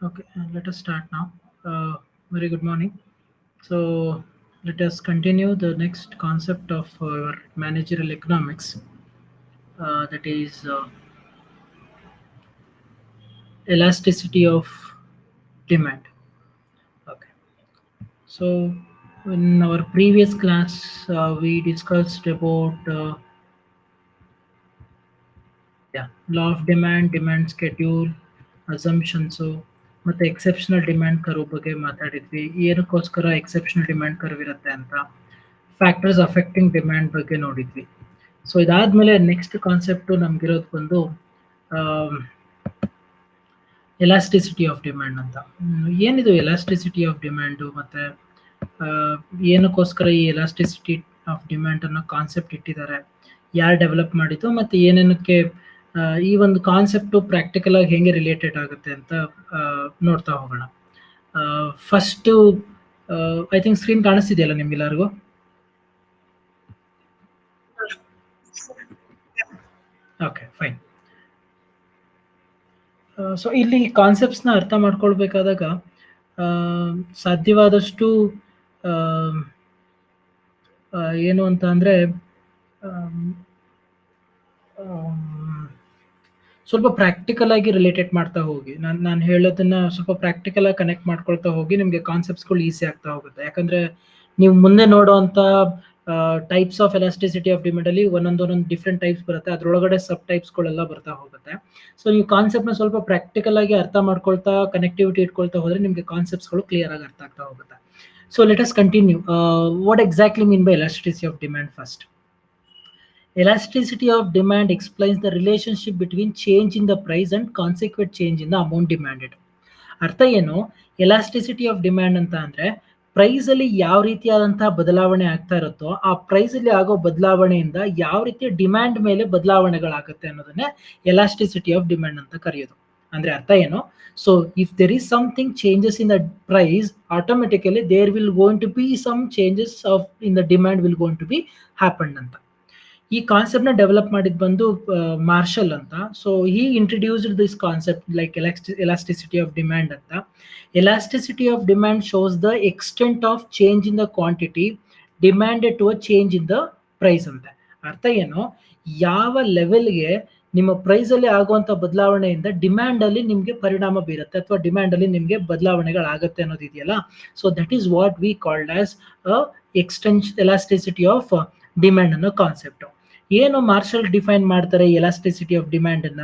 Okay, let us start now. Very good morning. So, let us continue the next concept of our managerial economics, that is elasticity of demand. Okay, so in our previous class, we discussed about law of demand, demand schedule, ಅಸಂಪ್ಷನ್ಸು ಮತ್ತು exceptional demand curve ಬಗ್ಗೆ ಮಾತಾಡಿದ್ವಿ. ಏನಕ್ಕೋಸ್ಕರ exceptional demand curve ಇರುತ್ತೆ ಅಂತ, factors affecting demand ಬಗ್ಗೆ ನೋಡಿದ್ವಿ. So ಇದಾದಮೇಲೆ next concept ನಮಗಿರೋದು ಬಂದು elasticity of demand ಅಂತ. ಏನಿದು ಎಲಾಸ್ಟಿಸಿಟಿ ಆಫ್ ಡಿಮ್ಯಾಂಡು ಮತ್ತು ಏನಕ್ಕೋಸ್ಕರ ಈ ಎಲಾಸ್ಟಿಸಿಟಿ ಆಫ್ ಡಿಮ್ಯಾಂಡ್ ಅನ್ನೋ ಕಾನ್ಸೆಪ್ಟ್ ಇಟ್ಟಿದ್ದಾರೆ, ಯಾರು ಡೆವಲಪ್ ಮಾಡಿದ್ದು, ಮತ್ತು ಏನೇನಕ್ಕೆ ಈ ಒಂದು ಕಾನ್ಸೆಪ್ಟು ಪ್ರಾಕ್ಟಿಕಲ್ ಆಗಿ ಹೆಂಗೆ ರಿಲೇಟೆಡ್ ಆಗುತ್ತೆ ಅಂತ ನೋಡ್ತಾ ಹೋಗೋಣ. ಫಸ್ಟು ಐ ಥಿಂಕ್ ಸ್ಕ್ರೀನ್ ಕಾಣಿಸ್ತಿದೆಯಲ್ಲ ನಿಮ್ಗೆಲ್ಲರಿಗೂ? Okay, fine. ಸೊ ಇಲ್ಲಿ ಕಾನ್ಸೆಪ್ಟ್ಸ್ನ ಅರ್ಥ ಮಾಡ್ಕೊಳ್ಬೇಕಾದಾಗ ಸಾಧ್ಯವಾದಷ್ಟು ಏನು ಅಂತ ಅಂದರೆ ಸ್ವಲ್ಪ ಪ್ರಾಕ್ಟಿಕಲ್ ಆಗಿ ರಿಲೇಟೆಡ್ ಮಾಡ್ತಾ ಹೋಗಿ, ನಾನು ಹೇಳೋದನ್ನ ಸ್ವಲ್ಪ ಪ್ರಾಕ್ಟಿಕಲ್ ಆಗಿ ಕನೆಕ್ಟ್ ಮಾಡ್ಕೊಳ್ತಾ ಹೋಗಿ ನಿಮಗೆ ಕಾನ್ಸೆಪ್ಟ್ಸ್ಗಳು ಈಸಿ ಆಗ್ತಾ ಹೋಗುತ್ತೆ. ಯಾಕಂದರೆ ನೀವು ಮುಂದೆ ನೋಡೋವಂಥ ಟೈಪ್ಸ್ ಆಫ್ ಎಲಾಸ್ಟಿಸಿಟಿ ಆಫ್ ಡಿಮ್ಯಾಂಡಲ್ಲಿ ಒಂದೊಂದು ಡಿಫ್ರೆಂಟ್ ಟೈಪ್ಸ್ ಬರುತ್ತೆ, ಅದರೊಳಗಡೆ ಸಬ್ ಟೈಪ್ಸ್ಗಳೆಲ್ಲ ಬರ್ತಾ ಹೋಗುತ್ತೆ. ಸೊ ನೀವು ಕಾನ್ಸೆಪ್ಟ್ನ ಸ್ವಲ್ಪ ಪ್ರಾಕ್ಟಿಕಲ್ ಆಗಿ ಅರ್ಥ ಮಾಡ್ಕೊಳ್ತಾ ಕನೆಕ್ಟಿವಿಟಿ ಇಟ್ಕೊಳ್ತಾ ಹೋದರೆ ನಿಮಗೆ ಕಾನ್ಸೆಪ್ಟ್ಸ್ಗಳು ಕ್ಲಿಯರ್ ಆಗಿ ಅರ್ಥ ಆಗ್ತಾ ಹೋಗುತ್ತೆ. So let us continue. What exactly mean by elasticity of demand first? Elasticity of demand explains the relationship between change in the price and consequent change in the amount demanded. ಅರ್ಥ ಏನು elasticity of demand ಅಂತ ಅಂದರೆ, ಪ್ರೈಸಲ್ಲಿ ಯಾವ ರೀತಿಯಾದಂತಹ ಬದಲಾವಣೆ ಆಗ್ತಾ ಇರುತ್ತೋ ಆ ಪ್ರೈಸಲ್ಲಿ ಆಗೋ ಬದಲಾವಣೆಯಿಂದ ಯಾವ ರೀತಿಯ ಡಿಮ್ಯಾಂಡ್ ಮೇಲೆ ಬದಲಾವಣೆಗಳಾಗುತ್ತೆ ಅನ್ನೋದನ್ನೇ ಎಲಾಸ್ಟಿಸಿಟಿ ಆಫ್ ಡಿಮ್ಯಾಂಡ್ ಅಂತ ಕರೆಯೋದು. ಅಂದರೆ ಅರ್ಥ ಏನು? So if there is something changes in the price, automatically there will going to be some changes of in the demand will going to be happen ಅಂತ. ಈ ಕಾನ್ಸೆಪ್ಟ್ನ ಡೆವಲಪ್ ಮಾಡಿದ್ದು ಬಂದು ಮಾರ್ಷಲ್ ಅಂತ. So he introduced this concept like elasticity of demand ಅಂತ. Elasticity of demand shows the extent of change in the quantity demanded to a change in the price ಅಂತ. ಅರ್ಥ ಏನು? ಯಾವ ಲೆವೆಲ್ಗೆ ನಿಮ್ಮ ಪ್ರೈಸಲ್ಲಿ ಆಗುವಂಥ ಬದಲಾವಣೆಯಿಂದ ಡಿಮ್ಯಾಂಡಲ್ಲಿ ನಿಮಗೆ ಪರಿಣಾಮ ಬೀರುತ್ತೆ ಅಥವಾ ಡಿಮ್ಯಾಂಡಲ್ಲಿ ನಿಮಗೆ ಬದಲಾವಣೆಗಳಾಗುತ್ತೆ ಅನ್ನೋದಿದೆಯಲ್ಲ, so that is what we called as elasticity of demand ಅನ್ನೋ ಕಾನ್ಸೆಪ್ಟು. ಏನು ಮಾರ್ಷಲ್ ಡಿಫೈನ್ ಮಾಡ್ತಾರೆ ಎಲಾಸ್ಟಿಸಿಟಿ ಆಫ್ ಡಿಮ್ಯಾಂಡ್ ಅನ್ನ?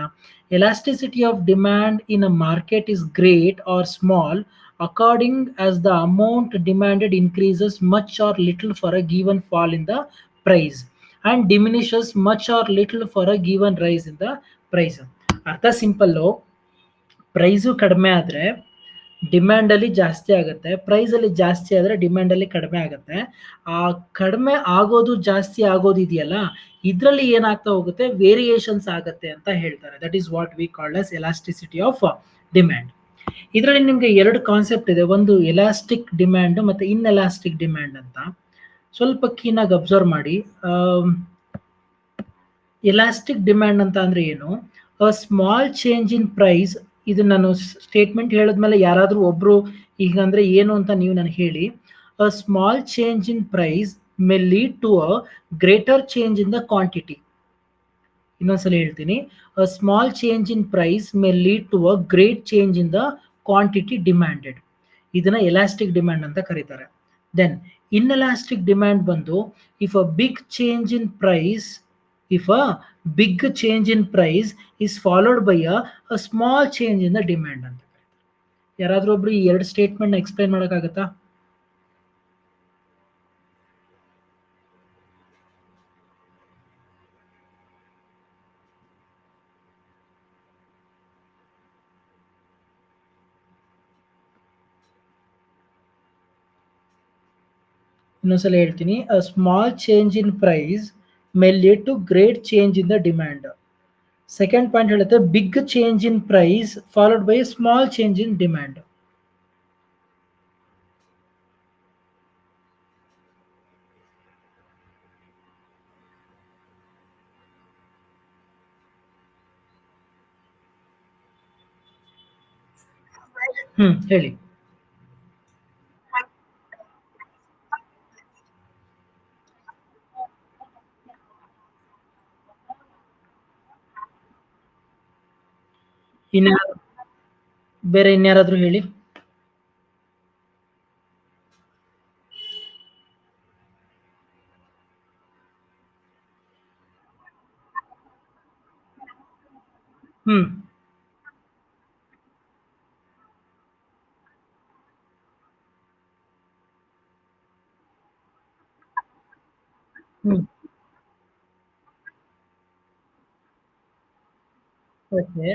Elasticity of demand in a market is great or small according as the amount demanded increases much or little for a given fall in the price and diminishes much or little for a given rise in the price. ಅರ್ಥ simple, price ಕಡಿಮೆ ಆದರೆ ಡಿಮ್ಯಾಂಡಲ್ಲಿ ಜಾಸ್ತಿ ಆಗುತ್ತೆ, ಪ್ರೈಸಲ್ಲಿ ಜಾಸ್ತಿ ಆದರೆ ಡಿಮ್ಯಾಂಡಲ್ಲಿ ಕಡಿಮೆ ಆಗುತ್ತೆ. ಆ ಕಡಿಮೆ ಆಗೋದು ಜಾಸ್ತಿ ಆಗೋದು ಇದೆಯಲ್ಲ, ಇದರಲ್ಲಿ ಏನಾಗ್ತಾ ಹೋಗುತ್ತೆ, ವೇರಿಯೇಷನ್ಸ್ ಆಗುತ್ತೆ ಅಂತ ಹೇಳ್ತಾರೆ. That is what we called as elasticity of demand. ಇದರಲ್ಲಿ ನಿಮಗೆ ಎರಡು ಕಾನ್ಸೆಪ್ಟ್ ಇದೆ, ಒಂದು ಎಲಾಸ್ಟಿಕ್ ಡಿಮ್ಯಾಂಡ್ ಮತ್ತು ಇನ್ಎಲಾಸ್ಟಿಕ್ ಡಿಮ್ಯಾಂಡ್ ಅಂತ. ಸ್ವಲ್ಪ ಕೀನಾಗಿ ಅಬ್ಸರ್ವ್ ಮಾಡಿ. ಎಲಾಸ್ಟಿಕ್ ಡಿಮ್ಯಾಂಡ್ ಅಂತ ಅಂದರೆ ಏನು? A small change in price. ಇದು ನಾನು ಸ್ಟೇಟ್ಮೆಂಟ್ ಹೇಳಿದ್ಮೇಲೆ ಯಾರಾದರೂ ಒಬ್ಬರು ಈಗಂದರೆ ಏನು ಅಂತ ನೀವು ನನಗೆ ಹೇಳಿ. A small change in price may lead to a greater change in the quantity. ಇನ್ನೊಂದ್ಸಲ ಹೇಳ್ತೀನಿ. A small change in price may lead to a great change in the quantity demanded. ಇದನ್ನ ಎಲಾಸ್ಟಿಕ್ ಡಿಮ್ಯಾಂಡ್ ಅಂತ ಕರೀತಾರೆ. Then inelastic demand ಬಂದು if a big change in price if a big change in price is followed by a small change in the demand ಅಂತ. ಯಾರಾದರೂ ಒಬ್ರು ಈ ಎರಡು statement explain ಮಾಡೋಕ್ಕಾಗತ್ತಾ? ಇನ್ನೊಂದ್ಸಲ ಹೇಳ್ತೀನಿ. A small change in price may lead to great change in the demand. Second point ಹೇಳುತ್ತೆ big change in price followed by small change in demand. ಹೇಳಿ. ಇನ್ಯಾ ಬೇರೆ ಇನ್ಯಾರಾದ್ರೂ ಹೇಳಿ. Hmm hmm okay.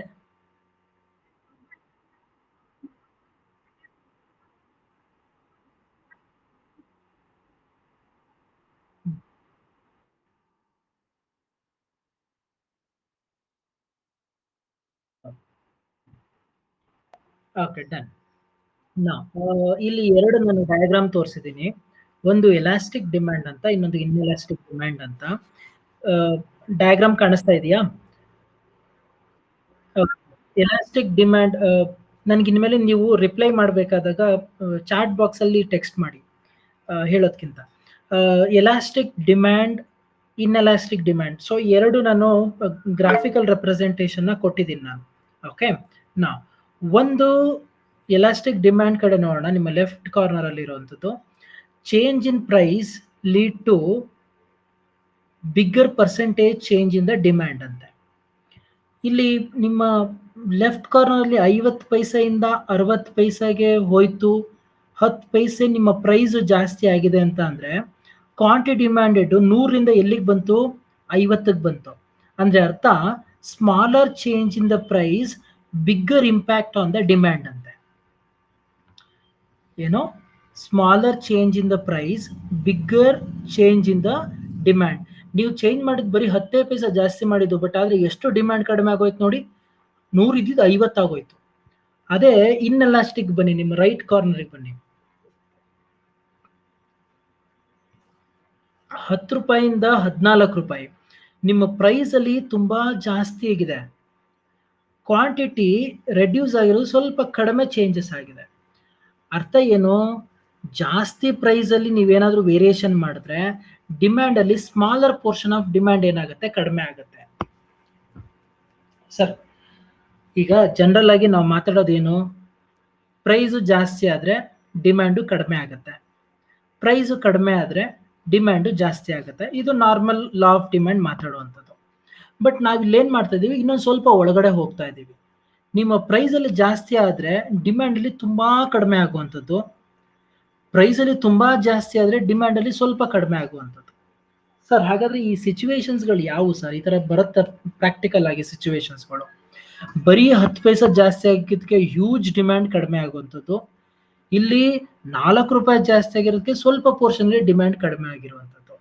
Okay, done. ನಾ ಇಲ್ಲಿ ಎರಡು ನಾನು ಡಯಾಗ್ರಾಮ್ ತೋರಿಸಿದ್ದೀನಿ. ಒಂದು ಎಲಾಸ್ಟಿಕ್ ಡಿಮ್ಯಾಂಡ್ ಅಂತ, ಇನ್ನೊಂದು ಇನ್ಎಲಾಸ್ಟಿಕ್ ಡಿಮ್ಯಾಂಡ್ ಅಂತ. ಡಯಾಗ್ರಾಮ್ ಕಾಣಿಸ್ತಾ ಇದೆಯಾ? ಎಲಾಸ್ಟಿಕ್ ಡಿಮ್ಯಾಂಡ್, ನನ್ಗೆ ಇನ್ಮೇಲೆ ನೀವು ರಿಪ್ಲೈ ಮಾಡಬೇಕಾದಾಗ ಚಾಟ್ ಬಾಕ್ಸ್ ಅಲ್ಲಿ ಟೆಕ್ಸ್ಟ್ ಮಾಡಿ, ಹೇಳೋದ್ಕಿಂತ. Elastic demand, inelastic demand, so ಎರಡು ನಾನು ಗ್ರಾಫಿಕಲ್ ರೆಪ್ರೆಸೆಂಟೇಷನ್ ಕೊಟ್ಟಿದ್ದೀನಿ ನಾನು. ಓಕೆ. ನಾ ಒಂದು ಎಲಾಸ್ಟಿಕ್ ಡಿಮ್ಯಾಂಡ್ ಕಡೆ ನೋಡೋಣ. ನಿಮ್ಮ ಲೆಫ್ಟ್ ಕಾರ್ನರ್ ಅಲ್ಲಿ ಇರುವಂತದ್ದು, change in price lead to bigger percentage change in the demand ಅಂತೆ. ಇಲ್ಲಿ ನಿಮ್ಮ ಲೆಫ್ಟ್ ಕಾರ್ನರ್ ಅಲ್ಲಿ 50 ಪೈಸೆಯಿಂದ 60 ಪೈಸೆಗೆ ಹೋಯ್ತು, 10 ಪೈಸೆ ನಿಮ್ಮ ಪ್ರೈಸ್ ಜಾಸ್ತಿ ಆಗಿದೆ ಅಂತ ಅಂದ್ರೆ, ಕ್ವಾಂಟಿಟಿ ಡಿಮ್ಯಾಂಡೆಡ್ 100ರಿಂದ ಎಲ್ಲಿಗೆ ಬಂತು? 50ಕ್ಕೆ ಬಂತು. ಅಂದ್ರೆ ಅರ್ಥ, smaller change in the price, bigger impact on the demand ಅಂತೆ. ಏನೋ, smaller change in the price, bigger change in the demand. ನೀವು ಚೇಂಜ್ ಮಾಡಿದ್ ಬರೀ 10 ಪೈಸೆ ಜಾಸ್ತಿ ಮಾಡಿದ್ದು, ಬಟ್ ಆದ್ರೆ ಎಷ್ಟು ಡಿಮ್ಯಾಂಡ್ ಕಡಿಮೆ ಆಗೋಯ್ತು ನೋಡಿ, 100 ಇದ್ದಿದ್ದು 50 ಆಗೋಯ್ತು. ಅದೇ ಇನ್ಎಲಾಸ್ಟಿಕ್ ಬನ್ನಿ, ನಿಮ್ಮ ರೈಟ್ ಕಾರ್ನರ್ಗೆ ಬನ್ನಿ. 10 ರೂಪಾಯಿಂದ 14 ರೂಪಾಯಿ ನಿಮ್ಮ ಪ್ರೈಸ್ ಅಲ್ಲಿ ತುಂಬಾ ಜಾಸ್ತಿ ಆಗಿದೆ, ಕ್ವಾಂಟಿಟಿ ರೆಡ್ಯೂಸ್ ಆಗಿರೋದು ಸ್ವಲ್ಪ ಕಡಿಮೆ ಚೇಂಜಸ್ ಆಗಿದೆ. ಅರ್ಥ ಏನು? ಜಾಸ್ತಿ ಪ್ರೈಸ್ ಅಲ್ಲಿ ನೀವೇನಾದ್ರೂ ವೇರಿಯೇಷನ್ ಮಾಡಿದ್ರೆ, ಡಿಮ್ಯಾಂಡ್ ಅಲ್ಲಿ ಸ್ಮಾಲರ್ ಪೋರ್ಷನ್ ಆಫ್ ಡಿಮ್ಯಾಂಡ್ ಏನಾಗುತ್ತೆ? ಕಡಿಮೆ ಆಗುತ್ತೆ. ಸರ್, ಈಗ ಜನರಲ್ ಆಗಿ ನಾವು ಮಾತಾಡೋದೇನು? ಪ್ರೈಸು ಜಾಸ್ತಿ ಆದ್ರೆ ಡಿಮ್ಯಾಂಡು ಕಡಿಮೆ ಆಗುತ್ತೆ, ಪ್ರೈಸು ಕಡಿಮೆ ಆದ್ರೆ ಡಿಮ್ಯಾಂಡು ಜಾಸ್ತಿ ಆಗುತ್ತೆ. ಇದು ನಾರ್ಮಲ್ ಲಾ ಆಫ್ ಡಿಮ್ಯಾಂಡ್ ಮಾತಾಡುವಂಥದ್ದು. ಬಟ್ ನಾವು ಇಲ್ಲೇನ್ ಮಾಡ್ತಾ ಇದೀವಿ, ಇನ್ನೊಂದು ಸ್ವಲ್ಪ ಒಳಗಡೆ ಹೋಗ್ತಾ ಇದ್ದೀವಿ. ನಿಮ್ಮ ಪ್ರೈಸ್ ಅಲ್ಲಿ ಜಾಸ್ತಿ ಆದ್ರೆ ಡಿಮ್ಯಾಂಡ್ ಅಲ್ಲಿ ತುಂಬಾ ಕಡಿಮೆ ಆಗುವಂಥದ್ದು, ಪ್ರೈಸ್ ಅಲ್ಲಿ ತುಂಬಾ ಜಾಸ್ತಿ ಆದ್ರೆ ಡಿಮ್ಯಾಂಡ್ ಅಲ್ಲಿ ಸ್ವಲ್ಪ ಕಡಿಮೆ ಆಗುವಂಥದ್ದು. ಸರ್, ಹಾಗಾದ್ರೆ ಈ ಸಿಚುವೇಶನ್ಸ್ಗಳು ಯಾವುವು ಸರ್? ಈ ತರ ಬರುತ್ತೆ ಪ್ರಾಕ್ಟಿಕಲ್ ಆಗಿ ಸಿಚುವೇಶನ್ಸ್ಗಳು. ಬರೀ 10 ಪೈಸೆ ಜಾಸ್ತಿ ಆಗಿದ್ದಕ್ಕೆ ಹ್ಯೂಜ್ ಡಿಮ್ಯಾಂಡ್ ಕಡಿಮೆ ಆಗುವಂಥದ್ದು, ಇಲ್ಲಿ 4 ರೂಪಾಯಿ ಜಾಸ್ತಿ ಆಗಿರೋದಕ್ಕೆ ಸ್ವಲ್ಪ ಪೋರ್ಷನ್ ಡಿಮ್ಯಾಂಡ್ ಕಡಿಮೆ ಆಗಿರುವಂಥದ್ದು.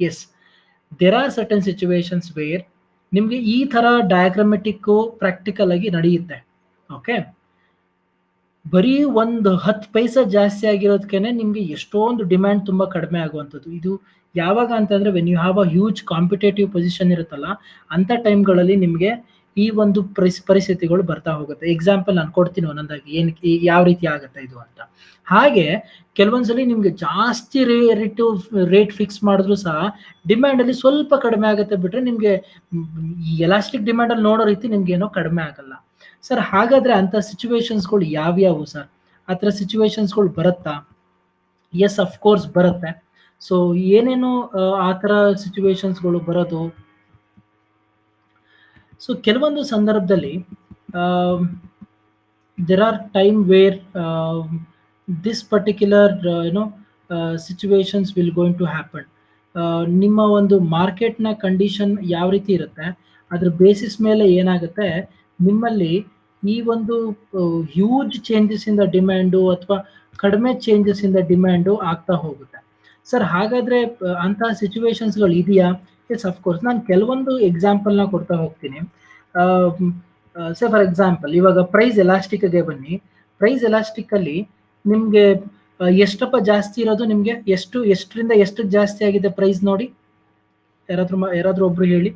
Yes, there are certain situations where ನಿಮ್ಗೆ ಈ ತರ ಡಯಾಗ್ರಾಮೆಟಿಕ್ ಪ್ರಾಕ್ಟಿಕಲ್ ಆಗಿ ನಡೆಯುತ್ತೆ. ಓಕೆ. ಬರೀ ಒಂದು 10 ಪೈಸೆ ಜಾಸ್ತಿ ಆಗಿರೋದಕ್ಕೇನೆ ನಿಮ್ಗೆ ಎಷ್ಟೊಂದು ಡಿಮ್ಯಾಂಡ್ ತುಂಬಾ ಕಡಿಮೆ ಆಗುವಂಥದ್ದು. ಇದು ಯಾವಾಗ ಅಂತಂದ್ರೆ, when you have a huge competitive position ಇರುತ್ತಲ್ಲ, ಅಂತ ಟೈಮ್ಗಳಲ್ಲಿ ನಿಮ್ಗೆ ಈ ಒಂದು ಪರಿಸ್ಥಿತಿಗಳು ಬರ್ತಾ ಹೋಗುತ್ತೆ. ಎಕ್ಸಾಂಪಲ್ ನಾನು ಕೊಡ್ತೀನಿ ಒಂದೊಂದಾಗಿ, ಯಾವ ರೀತಿ ಆಗುತ್ತೆ ಇದು ಅಂತ. ಹಾಗೆ ಕೆಲವೊಂದ್ಸಲಿ ನಿಮ್ಗೆ ಜಾಸ್ತಿ ರೇಟ್ ಫಿಕ್ಸ್ ಮಾಡಿದ್ರು ಸಹ ಡಿಮ್ಯಾಂಡ್ ಅಲ್ಲಿ ಸ್ವಲ್ಪ ಕಡಿಮೆ ಆಗುತ್ತೆ, ಬಿಟ್ರೆ ನಿಮ್ಗೆ ಈ ಎಲಾಸ್ಟಿಕ್ ಡಿಮ್ಯಾಂಡ್ ಅಲ್ಲಿ ನೋಡೋ ರೀತಿ ನಿಮ್ಗೆ ಏನೋ ಕಡಿಮೆ ಆಗಲ್ಲ. ಸರ್, ಹಾಗಾದ್ರೆ ಅಂತ ಸಿಚುವೇಶನ್ಸ್ಗಳು ಯಾವ್ಯಾವು ಸರ್? ಆ ಥರ ಸಿಚುವೇಶನ್ಸ್ಗಳು ಬರುತ್ತಾ? ಎಸ್, ಅಫ್ಕೋರ್ಸ್ ಬರುತ್ತೆ. ಸೊ ಏನೇನು ಆ ಥರ ಸಿಚುವೇಶನ್ಸ್ಗಳು ಬರೋದು? ಸೊ ಕೆಲವೊಂದು ಸಂದರ್ಭದಲ್ಲಿ there are time where this particular situations will going to happen. ನಿಮ್ಮ ಒಂದು ಮಾರ್ಕೆಟ್ನ ಕಂಡೀಷನ್ ಯಾವ ರೀತಿ ಇರುತ್ತೆ, ಅದ್ರ ಬೇಸಿಸ್ ಮೇಲೆ ಏನಾಗುತ್ತೆ, ನಿಮ್ಮಲ್ಲಿ ಈ ಒಂದು ಹ್ಯೂಜ್ ಚೇಂಜಸ್ ಇಂದ ಡಿಮ್ಯಾಂಡು ಅಥವಾ ಕಡಿಮೆ ಚೇಂಜಸ್ ಇಂದ ಡಿಮ್ಯಾಂಡು ಆಗ್ತಾ ಹೋಗುತ್ತೆ. ಸರ್, ಹಾಗಾದ್ರೆ ಅಂತಹ ಸಿಚುವೇಶನ್ಸ್ಗಳು ಇದೆಯಾ? Yes, of course. ನಾನು ಕೆಲವೊಂದು ಎಕ್ಸಾಂಪಲ್ನ ಕೊಡ್ತಾ ಹೋಗ್ತೀನಿ. ಸೇ ಫಾರ್ ಎಕ್ಸಾಂಪಲ್, ಇವಾಗ ಪ್ರೈಸ್ ಎಲಾಸ್ಟಿಕ್ಗೆ ಬನ್ನಿ. ಪ್ರೈಸ್ ಎಲಾಸ್ಟಿಕ್ ಅಲ್ಲಿ ನಿಮ್ಗೆ ಎಷ್ಟಪ್ಪ ಜಾಸ್ತಿ ಇರೋದು? ನಿಮ್ಗೆ ಎಷ್ಟರಿಂದ ಎಷ್ಟು ಜಾಸ್ತಿ ಆಗಿದೆ ಪ್ರೈಸ್ ನೋಡಿ, ಯಾರಾದ್ರೂ ಒಬ್ರು ಹೇಳಿ.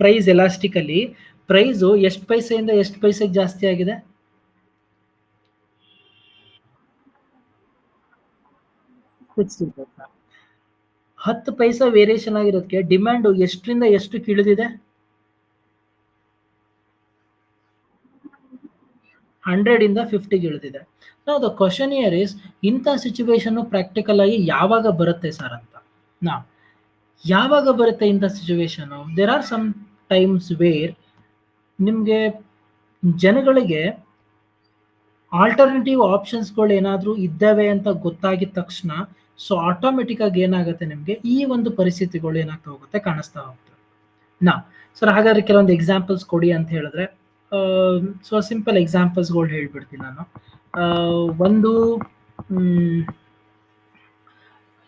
ಪ್ರೈಸ್ ಎಲಾಸ್ಟಿಕ್ ಅಲ್ಲಿ ಪ್ರೈಸು ಎಷ್ಟು ಪೈಸೆಯಿಂದ ಎಷ್ಟು ಪೈಸೆಗೆ ಜಾಸ್ತಿ ಆಗಿದೆ? 60 ಪೈಸಾ. 10 ಪೈಸಾ ವೇರಿಯೇಷನ್ ಆಗಿರೋದಕ್ಕೆ ಡಿಮ್ಯಾಂಡ್ ಎಷ್ಟರಿಂದ ಎಷ್ಟಕ್ಕೆ ಇಳಿದಿದೆ? 100 ಇಂದ 50ಗೆ ಇಳಿದಿದೆ. Now the question here is, ಇಂಥ ಸಿಚುವೇಶನ್ ಪ್ರಾಕ್ಟಿಕಲ್ ಆಗಿ ಯಾವಾಗ ಬರುತ್ತೆ ಸರ್ ಅಂತ. ನಾ ಯಾವಾಗ ಬರುತ್ತೆ ಇಂಥ situation? There are some times where ನಿಮಗೆ ಜನಗಳಿಗೆ ಆಲ್ಟರ್ನೇಟಿವ್ ಆಪ್ಷನ್ಸ್ಗಳು ಏನಾದರೂ ಇದ್ದಾವೆ ಅಂತ ಗೊತ್ತಾಗಿದ ತಕ್ಷಣ, ಸೊ ಆಟೋಮೆಟಿಕ್ ಆಗಿ ಏನಾಗುತ್ತೆ, ನಿಮಗೆ ಈ ಒಂದು ಪರಿಸ್ಥಿತಿಗಳು ಏನಾಗ್ತಾ ಹೋಗುತ್ತೆ, ಕಾಣಿಸ್ತಾ ಹೋಗ್ತದೆ. ನಾ ಸರ್ ಹಾಗಾದ್ರೆ ಕೆಲವೊಂದು ಎಕ್ಸಾಂಪಲ್ಸ್ ಕೊಡಿ ಅಂತ ಹೇಳಿದ್ರೆ, ಸೊ ಸಿಂಪಲ್ ಎಕ್ಸಾಂಪಲ್ಸ್ಗಳು ಹೇಳ್ಬಿಡ್ತೀನಿ ನಾನು. ಒಂದು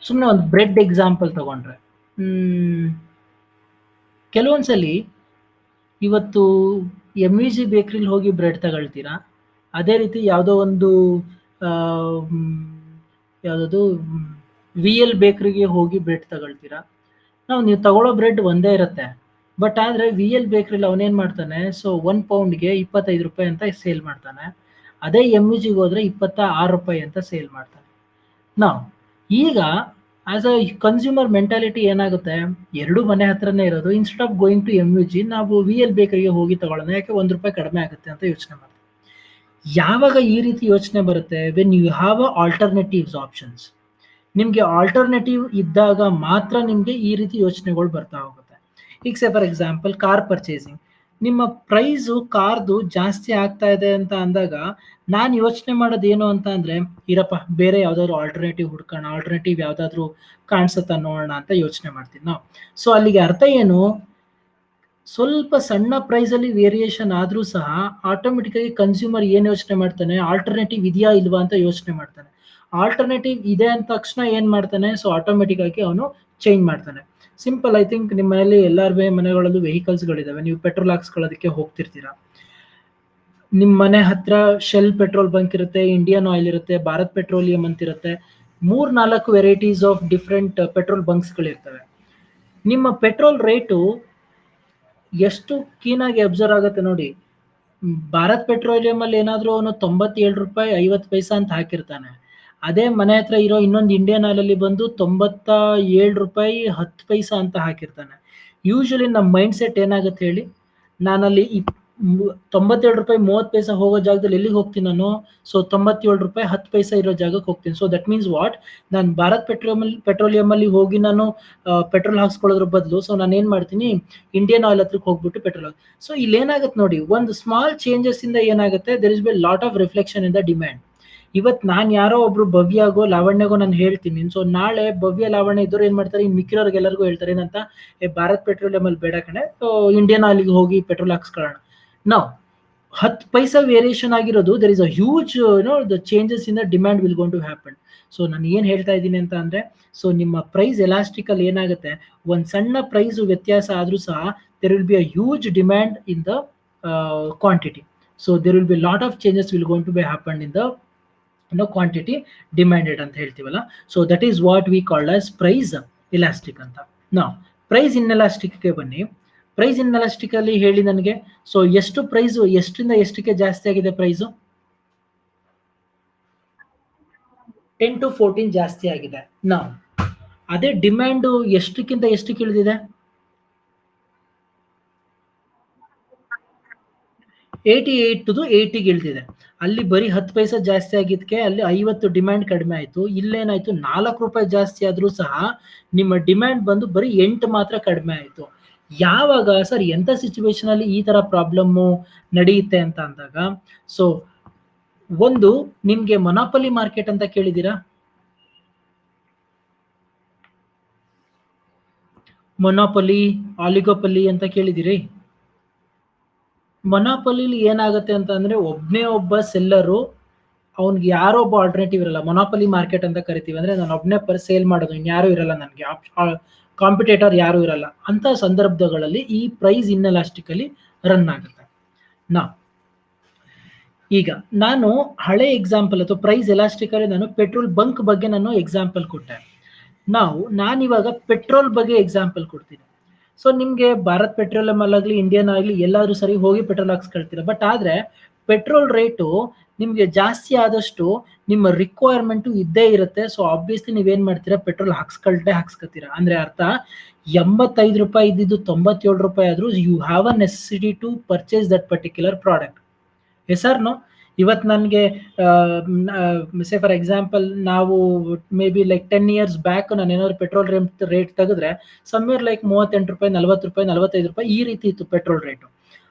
ಸುಮ್ಮನೆ ಒಂದು ಬ್ರೆಡ್ ಎಕ್ಸಾಂಪಲ್ ತಗೊಂಡ್ರೆ, ಕೆಲವೊಂದ್ಸಲಿ ಇವತ್ತು MVG ಬೇಕ್ರಿಲಿ ಹೋಗಿ ಬ್ರೆಡ್ ತಗೊಳ್ತೀರಾ, ಅದೇ ರೀತಿ ಯಾವುದೋ ಒಂದು ಯಾವುದದು VL ಬೇಕ್ರಿಗೆ ಹೋಗಿ ಬ್ರೆಡ್ ತಗೊಳ್ತೀರಾ. ನೀವು ತಗೊಳ್ಳೋ ಬ್ರೆಡ್ ಒಂದೇ ಇರುತ್ತೆ, ಬಟ್ ಆದರೆ VL ಬೇಕ್ರಿಲಿ ಅವನೇನು ಮಾಡ್ತಾನೆ, ಸೊ 1 ಪೌಂಡ್ಗೆ 25 ರೂಪಾಯಿ ಅಂತ ಸೇಲ್ ಮಾಡ್ತಾನೆ. ಅದೇ MVGಗೆ ಹೋದ್ರೆ 26 ರೂಪಾಯಿ ಅಂತ ಸೇಲ್ ಮಾಡ್ತಾನೆ. ನಾವು ಈಗ ಆಸ್ ಅ ಕನ್ಸ್ಯೂಮರ್ ಮೆಂಟಾಲಿಟಿ ಏನಾಗುತ್ತೆ, ಎರಡು ಮನೆ ಹತ್ರನೇ ಇರೋದು, instead of going to MVG ನಾವು VL ಬೇಕರಿಗೆ ಹೋಗಿ ತಗೊಳ್ಳೋಣ, ಯಾಕೆ 1 ರೂಪಾಯಿ ಕಡಿಮೆ ಆಗುತ್ತೆ ಅಂತ ಯೋಚನೆ ಮಾಡ್ತೀವಿ. ಯಾವಾಗ ಈ ರೀತಿ ಯೋಚನೆ ಬರುತ್ತೆ, when you have a alternatives options. ನಿಮಗೆ ಆಲ್ಟರ್ನೇಟಿವ್ ಇದ್ದಾಗ ಮಾತ್ರ ನಿಮಗೆ ಈ ರೀತಿ ಯೋಚನೆಗಳು ಬರ್ತಾ ಹೋಗುತ್ತೆ. ಈಗ say for example car purchasing, ನಿಮ್ಮ ಪ್ರೈಸು ಕಾರ್ದು ಜಾಸ್ತಿ ಆಗ್ತಾ ಇದೆ ಅಂತ ಅಂದಾಗ ನಾನು ಯೋಚನೆ ಮಾಡೋದು ಏನು ಅಂತ ಅಂದರೆ, ಇರಪ್ಪ ಬೇರೆ ಯಾವುದಾದ್ರು ಆಲ್ಟರ್ನೇಟಿವ್ ಹುಡ್ಕೋಣ, ಆಲ್ಟರ್ನೇಟಿವ್ ಯಾವುದಾದ್ರೂ ಕಾಣಿಸುತ್ತಾ ನೋಡೋಣ ಅಂತ ಯೋಚನೆ ಮಾಡ್ತೀನಿ ನಾವು. ಸೊ ಅಲ್ಲಿಗೆ ಅರ್ಥ ಏನು, ಸ್ವಲ್ಪ ಸಣ್ಣ ಪ್ರೈಸಲ್ಲಿ ವೇರಿಯೇಷನ್ ಆದರೂ ಸಹ ಆಟೋಮೆಟಿಕ್ಕಾಗಿ ಕನ್ಸ್ಯೂಮರ್ ಏನು ಯೋಚನೆ ಮಾಡ್ತಾನೆ, ಆಲ್ಟರ್ನೇಟಿವ್ ಇದೆಯಾ ಇಲ್ವಾ ಅಂತ ಯೋಚನೆ ಮಾಡ್ತಾನೆ. ಆಲ್ಟರ್ನೇಟಿವ್ ಇದೆ ಅಂದ ತಕ್ಷಣ ಏನು ಮಾಡ್ತಾನೆ, ಸೊ ಆಟೋಮೆಟಿಕ್ ಆಗಿ ಅವನು ಚೇಂಜ್ ಮಾಡ್ತಾನೆ. ಸಿಂಪಲ್, ಐ ಥಿಂಕ್ ನಿಮ್ಮ ಮನೆಯಲ್ಲಿ ಎಲ್ಲರ ಮನೆಗಳಲ್ಲೂ ವೆಹಿಕಲ್ಸ್ಗಳಿದ್ದಾವೆ, ನೀವು ಪೆಟ್ರೋಲ್ ಹಾಕ್ಸ್ಕೊಳ್ಳೋದಕ್ಕೆ ಹೋಗ್ತಿರ್ತೀರಾ. ನಿಮ್ಮ ಮನೆ ಹತ್ರ ಶೆಲ್ ಪೆಟ್ರೋಲ್ ಬಂಕ್ ಇರುತ್ತೆ, ಇಂಡಿಯನ್ ಆಯಿಲ್ ಇರುತ್ತೆ, ಭಾರತ್ ಪೆಟ್ರೋಲಿಯಂ ಅಂತ ಇರುತ್ತೆ, 3-4 ವೆರೈಟೀಸ್ ಆಫ್ ಡಿಫ್ರೆಂಟ್ ಪೆಟ್ರೋಲ್ ಬಂಕ್ಸ್ಗಳಿರ್ತವೆ. ನಿಮ್ಮ ಪೆಟ್ರೋಲ್ ರೇಟು ಎಷ್ಟು ಕೀನಾಗಿ ಅಬ್ಸರ್ವ್ ಆಗುತ್ತೆ ನೋಡಿ. ಭಾರತ್ ಪೆಟ್ರೋಲಿಯಂ ಅಲ್ಲಿ ಏನಾದರೂ ಅವನು 97 ರೂಪಾಯಿ 50 ಪೈಸಾ ಅಂತ ಹಾಕಿರ್ತಾನೆ. ಅದೇ ಮನೆ ಹತ್ರ ಇರೋ ಇನ್ನೊಂದು ಇಂಡಿಯನ್ ಆಯಿಲ್ ಅಲ್ಲಿ ಬಂದು 97 ರೂಪಾಯಿ 10 ಪೈಸಾ ಅಂತ ಹಾಕಿರ್ತಾನೆ. ಯೂಶಲಿ ನಮ್ಮ ಮೈಂಡ್ ಸೆಟ್ ಏನಾಗುತ್ತೆ ಹೇಳಿ, ನಾನಲ್ಲಿ 97 ರೂಪಾಯಿ 30 ಪೈಸಾ ಹೋಗೋ ಜಾಗದಲ್ಲಿ ಎಲ್ಲಿಗೆ ಹೋಗ್ತೀನಿ ನಾನು, ಸೊ 97 ರೂಪಾಯಿ 10 ಪೈಸಾ ಇರೋ ಜಾಗಕ್ಕೆ ಹೋಗ್ತೀನಿ. ಸೊ ದಟ್ ಮೀನ್ಸ್ ವಾಟ್, ನಾನು ಭಾರತ್ ಪೆಟ್ರೋಲಿಯಂ ಅಲ್ಲಿ ಹೋಗಿ ನಾನು ಪೆಟ್ರೋಲ್ ಹಾಕ್ಸ್ಕೊಳ್ಳೋದ್ರ ಬದಲು, ಸೊ ನಾನು ಏನು ಮಾಡ್ತೀನಿ, ಇಂಡಿಯನ್ ಆಯಿಲ್ ಹತ್ರಕ್ಕೆ ಹೋಗ್ಬಿಟ್ಟು ಪೆಟ್ರೋಲ್. ಸೊ ಇಲ್ಲಿ ಏನಾಗುತ್ತೆ ನೋಡಿ, ಒಂದು ಸ್ಮಾಲ್ ಚೇಂಜಸ್ ಇಂದ ಏನಾಗುತ್ತೆ, there is be lot of reflection in the demand. ಇವತ್ತು ನಾನು ಯಾರೋ ಒಬ್ರು ಭವ್ಯಾಗೋ ಲಾವಣ್ಯಗೋ ನಾನು ಹೇಳ್ತೀನಿ, ಸೊ ನಾಳೆ ಭವ್ಯ ಲಾವಣ್ಯ ಇದ್ದವ್ರು ಏನು ಮಾಡ್ತಾರೆ, ಇನ್ನು ಮಿಕ್ಕಿರೋರ್ಗೆ ಎಲ್ಲರಿಗೂ ಹೇಳ್ತಾರೆ ಏನಂತ, ಭಾರತ್ ಪೆಟ್ರೋಲಿಯಂ ಅಲ್ಲಿ ಬೇಡ ಕಣೆ, ಇಂಡಿಯನ್ ಆಯಿಲ್ಗೆ ಹೋಗಿ ಪೆಟ್ರೋಲ್ ಹಾಕ್ಸ್ಕೊಳ್ಳೋಣ. ನಾವು 10 ಪೈಸಾ ವೇರಿಯೇಷನ್ ಆಗಿರೋದು, there is a huge the changes in the demand will gone to happen. So ನಾನು ಏನು ಹೇಳ್ತಾ ಇದ್ದೀನಿ ಅಂತ ಅಂದರೆ, ಸೊ ನಿಮ್ಮ ಪ್ರೈಸ್ ಎಲಾಸ್ಟಿಕಲ್ ಏನಾಗುತ್ತೆ, ಒಂದು ಸಣ್ಣ ಪ್ರೈಸ್ ವ್ಯತ್ಯಾಸ ಆದರೂ ಸಹ there will be a huge demand in the quantity. So there will be lot of changes will gone to be happen in the quantity demanded ಅಂತ ಹೇಳ್ತೀವಲ್ಲ. So that is what we called as price elastic ಅಂತ. ನಾವು price ಇನ್ಎಲಾಸ್ಟಿಕ್ಗೆ ಬನ್ನಿ. Price inelastic ಅಲ್ಲಿ ಹೇಳಿ ನನಗೆ, so ಎಷ್ಟು price ಎಷ್ಟರಿಂದ ಎಷ್ಟಕ್ಕೆ ಜಾಸ್ತಿ ಆಗಿದೆ ಪ್ರೈಸು? 10 to 14 ಜಾಸ್ತಿ ಆಗಿದೆ. ನಾವು ಅದೇ ಡಿಮ್ಯಾಂಡು ಎಷ್ಟಕ್ಕಿಂತ ಎಷ್ಟಕ್ಕೆ ಇಳಿದಿದೆ? 88 to 80ಗೆ ಇಳಿದಿದೆ. ಅಲ್ಲಿ ಬರೀ 10 ಪೈಸಾ ಜಾಸ್ತಿ ಆಗಿದ್ದಕ್ಕೆ ಅಲ್ಲಿ 50 ಡಿಮ್ಯಾಂಡ್ ಕಡಿಮೆ ಆಯಿತು. ಇಲ್ಲೇನಾಯಿತು, 4 ರೂಪಾಯಿ ಜಾಸ್ತಿ ಆದರೂ ಸಹ ನಿಮ್ಮ ಡಿಮ್ಯಾಂಡ್ ಬಂದು ಬರೀ 8 ಮಾತ್ರ ಕಡಿಮೆ ಆಯಿತು. ಯಾವಾಗ ಸರ್ ಎಂಥ ಸಿಚುವೇಶನ್ ಅಲ್ಲಿ ಈ ತರ ಪ್ರಾಬ್ಲಮ್ಮು ನಡೆಯುತ್ತೆ ಅಂತ ಅಂದಾಗ, ಸೊ ಒಂದು ನಿಮ್ಗೆ ಮೊನಾಪಲಿ ಮಾರ್ಕೆಟ್ ಅಂತ ಕೇಳಿದ್ದೀರಾ? ಮೊನಾಪಲಿ, ಆಲಿಗೋಪಲಿ ಅಂತ ಕೇಳಿದಿರಿ? ಮೊನಾಪಲಿಲಿ ಏನಾಗುತ್ತೆ ಅಂತ ಅಂದ್ರೆ, ಒಬ್ಬನೇ ಒಬ್ಬ ಸೆಲ್ಲರು, ಅವ್ನಿಗೆ ಯಾರೋ ಒಬ್ಬ ಆಲ್ಟರ್ನೇಟಿವ್ ಇರಲ್ಲ. ಮೊನಾಪಲಿ ಮಾರ್ಕೆಟ್ ಅಂತ ಕರಿತೀವಿ. ಅಂದ್ರೆ ನಾನು ಒಬ್ಬನೇ ಸೇಲ್ ಮಾಡೋದು, ಇನ್ಯಾರೂ ಇರಲ್ಲ, ನನಗೆ ಕಾಂಪಿಟೇಟರ್ ಯಾರೂ ಇರಲ್ಲ. ಅಂತ ಸಂದರ್ಭಗಳಲ್ಲಿ ಈ ಪ್ರೈಸ್ ಇನ್ಎಲಾಸ್ಟಿಕಲಿ ರನ್ ಆಗುತ್ತೆ. ನಾ ಈಗ ನಾನು ಹಳೆ ಎಕ್ಸಾಂಪಲ್ ಅಥವಾ ಪ್ರೈಸ್ ಎಲಾಸ್ಟಿಕಲಿ ನಾನು ಪೆಟ್ರೋಲ್ ಬಂಕ್ ಬಗ್ಗೆ ನಾನು ಎಕ್ಸಾಂಪಲ್ ಕೊಟ್ಟೆ. ನಾನಿವಾಗ ಪೆಟ್ರೋಲ್ ಬಗ್ಗೆ ಎಕ್ಸಾಂಪಲ್ ಕೊಡ್ತೀನಿ. ಸೊ ನಿಮ್ಗೆ ಭಾರತ್ ಪೆಟ್ರೋಲಿಯಂ ಅಲ್ಲಾಗ್ಲಿ ಇಂಡಿಯನ್ ಆಗಲಿ ಎಲ್ಲಾದ್ರೂ ಸರಿ ಹೋಗಿ ಪೆಟ್ರೋಲ್ ಹಾಕ್ಸ್ಕೊಳ್ತೀರಾ. ಬಟ್ ಆದ್ರೆ ಪೆಟ್ರೋಲ್ ರೇಟು ನಿಮ್ಗೆ ಜಾಸ್ತಿ ಆದಷ್ಟು ನಿಮ್ಮ ರಿಕ್ವೈರ್ಮೆಂಟು ಇದ್ದೇ ಇರುತ್ತೆ. ಸೊ ಆಬ್ವಿಯಸ್ಲಿ ನೀವೇನ್ ಮಾಡ್ತೀರಾ, ಪೆಟ್ರೋಲ್ ಹಾಕ್ಸ್ಕೊತೀರಾ. ಅಂದ್ರೆ ಅರ್ಥ, 85 ರೂಪಾಯಿ ಇದ್ದಿದ್ದು 97 ರೂಪಾಯಿ ಆದ್ರೂ you have a necessity to purchase that particular product. Yes or no? ಇವತ್ತು ನನಗೆ ಸೇ ಫಾರ್ ಎಕ್ಸಾಂಪಲ್ ನಾವು may be like 10 years back ನಾನು ಏನಾದ್ರು ಪೆಟ್ರೋಲ್ ರೇಟ್ ತೆಗೆದ್ರೆ ಸಮ್ವೇರ್ ಲೈಕ್ 38 ರೂಪಾಯಿ, 40 ರೂಪಾಯಿ, 45 ರೂಪಾಯಿ ಈ ರೀತಿ ಇತ್ತು ಪೆಟ್ರೋಲ್ ರೇಟು.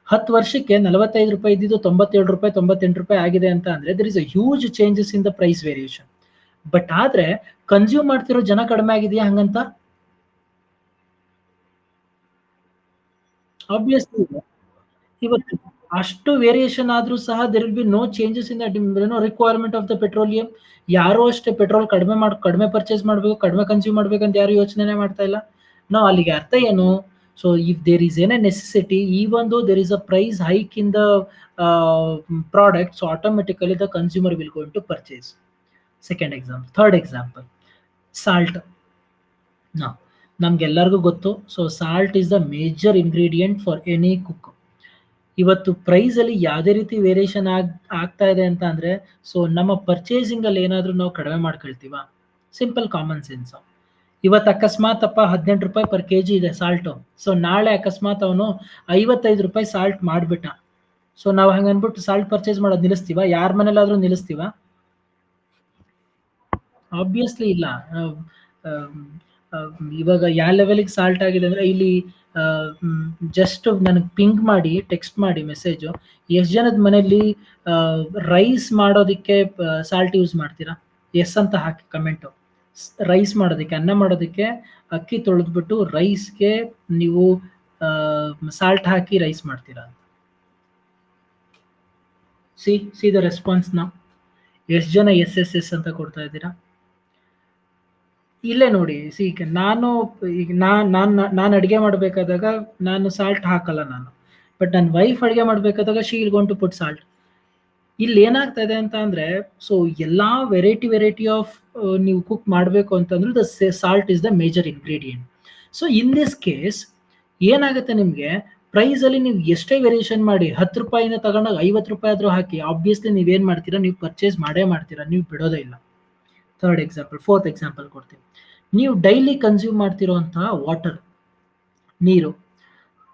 10 ವರ್ಷಕ್ಕೆ 45 ರೂಪಾಯಿ ಇದ್ದಿದ್ದು 97 ರೂಪಾಯಿ, 98 ರೂಪಾಯಿ ಆಗಿದೆ ಅಂತ ಅಂದ್ರೆ there is a huge changes in the price variation. But ಆದ್ರೆ ಕನ್ಸ್ಯೂಮ್ ಮಾಡ್ತಿರೋ ಜನ ಕಡಿಮೆ ಆಗಿದೆಯಾ ಹಂಗಂತ? ಆಬ್ವಿಯಸ್ಲಿ ಇವತ್ತು ಅಷ್ಟು ವೇರಿಯೇಷನ್ ಆದ್ರೂ ಸಹ there will be no changes in the requirement of the petroleum. ಯಾರು ಅಷ್ಟೇ ಪೆಟ್ರೋಲ್ ಕಡಿಮೆ ಪರ್ಚೇಸ್ ಮಾಡಬೇಕು, ಕಡಿಮೆ ಕನ್ಸ್ಯೂಮ್ ಮಾಡ್ಬೇಕಂತ ಯಾರು ಯೋಚನೆ ಮಾಡ್ತಾ ಇಲ್ಲ. ನಾವು ಅಲ್ಲಿಗೆ ಅರ್ಥ ಏನು? So if there is an a necessity, even though there is a price hike in the product, so automatically the consumer will going to purchase. Second example. Third example, salt. ನಾವು ನಮ್ಗೆಲ್ಲರಿಗೂ ಗೊತ್ತು, so salt is the major ingredient for any cook. ಇವತ್ತು price ಅಲ್ಲಿ ಯಾವುದೇ ರೀತಿ variation ಆಗ್ತಾ ಇದೆ ಅಂತ ಅಂದ್ರೆ, ಸೊ ನಮ್ಮ ಪರ್ಚೇಸಿಂಗ್ ಅಲ್ಲಿ ಏನಾದ್ರೂ ನಾವು ಕಡಿಮೆ ಮಾಡ್ಕೊಳ್ತೀವ? Simple common sense. ಇವತ್ತು ಅಕಸ್ಮಾತ್ 18 ರೂಪಾಯಿ ಪರ್ ಕೆಜಿ ಇದೆ ಸಾಲ್ಟು, ಸೊ ನಾಳೆ ಅಕಸ್ಮಾತ್ ಅವನು 55 ರೂಪಾಯಿ ಸಾಲ್ಟ್ ಮಾಡ್ಬಿಟ್ಟ, ಸೊ ನಾವು ಹಂಗ ಅನ್ಬಿಟ್ಟು ಸಾಲ್ಟ್ ಪರ್ಚೇಸ್ ಮಾಡೋದು ನಿಲ್ಲಿಸ್ತೀವ? ಯಾರ ಮನೇಲಾದ್ರೂ ನಿಲ್ಲಿಸ್ತೀವ? ಆಬ್ವಿಯಸ್ಲಿ ಇಲ್ಲ. ಇವಾಗ ಯಾವ ಲೆವೆಲ್ಗೆ ಸಾಲ್ಟ್ ಆಗಿದೆ ಅಂದ್ರೆ, ಇಲ್ಲಿ ಜಸ್ಟ್ ನನಗೆ ಪಿಂಗ್ ಮಾಡಿ, ಟೆಕ್ಸ್ಟ್ ಮಾಡಿ ಮೆಸೇಜು, ಎಷ್ಟು ಜನದ ಮನೆಯಲ್ಲಿ ರೈಸ್ ಮಾಡೋದಕ್ಕೆ ಸಾಲ್ಟ್ ಯೂಸ್ ಮಾಡ್ತೀರಾ? ಎಸ್ ಅಂತ ಹಾಕಿ ಕಮೆಂಟು. ರೈಸ್ ಮಾಡೋದಕ್ಕೆ, ಅನ್ನ ಮಾಡೋದಕ್ಕೆ ಅಕ್ಕಿ ತೊಳೆದ್ಬಿಟ್ಟು ರೈಸ್ಗೆ ನೀವು ಸಾಲ್ಟ್ ಹಾಕಿ ರೈಸ್ ಮಾಡ್ತೀರಾ? ಸಿ ದ ರೆಸ್ಪಾನ್ಸ್ ನಾವು. ಎಷ್ಟು ಜನ ಎಸ್ ಎಸ್ ಎಸ್ ಅಂತ ಕೊಡ್ತಾ ಇದ್ದೀರಾ? ಇಲ್ಲೇ ನೋಡಿ, ಸಿ ಈಗ ನಾನು ಅಡುಗೆ ಮಾಡಬೇಕಾದಾಗ ನಾನು ಸಾಲ್ಟ್ ಹಾಕಲ್ಲ ನಾನು. ಬಟ್ ನನ್ನ ವೈಫ್ ಅಡುಗೆ ಮಾಡಬೇಕಾದಾಗ she will gone to put salt. ಇಲ್ಲಿ ಏನಾಗ್ತಾ ಇದೆ ಅಂತ ಅಂದ್ರೆ, ಸೊ ಎಲ್ಲಾ ವೆರೈಟಿ ಆಫ್ ನೀವು ಕುಕ್ ಮಾಡಬೇಕು ಅಂತಂದ್ರೆ the salt is the major ingredient. So in this case ಏನಾಗುತ್ತೆ, ನಿಮಗೆ ಪ್ರೈಸ್ ಅಲ್ಲಿ ನೀವು ಎಷ್ಟೇ ವೇರಿಯೇಷನ್ ಮಾಡಿ 10 ರೂಪಾಯಿನ ತಗೊಂಡಾಗ 50 ರೂಪಾಯಿ ಆದ್ರೂ ಹಾಕಿ, ಆಬ್ವಿಯಸ್ಲಿ ನೀವೇನ್ ಮಾಡ್ತೀರಾ, ನೀವು ಪರ್ಚೇಸ್ ಮಾಡೇ ಮಾಡ್ತೀರಾ, ನೀವು ಬಿಡೋದೇ ಇಲ್ಲ. Third example. ಫೋರ್ತ್ ಎಕ್ಸಾಂಪಲ್ ಕೊಡ್ತೀನಿ. ನೀವು ಡೈಲಿ ಕನ್ಸ್ಯೂಮ್ ಮಾಡ್ತಿರೋಂತಹ ವಾಟರ್, ನೀರು.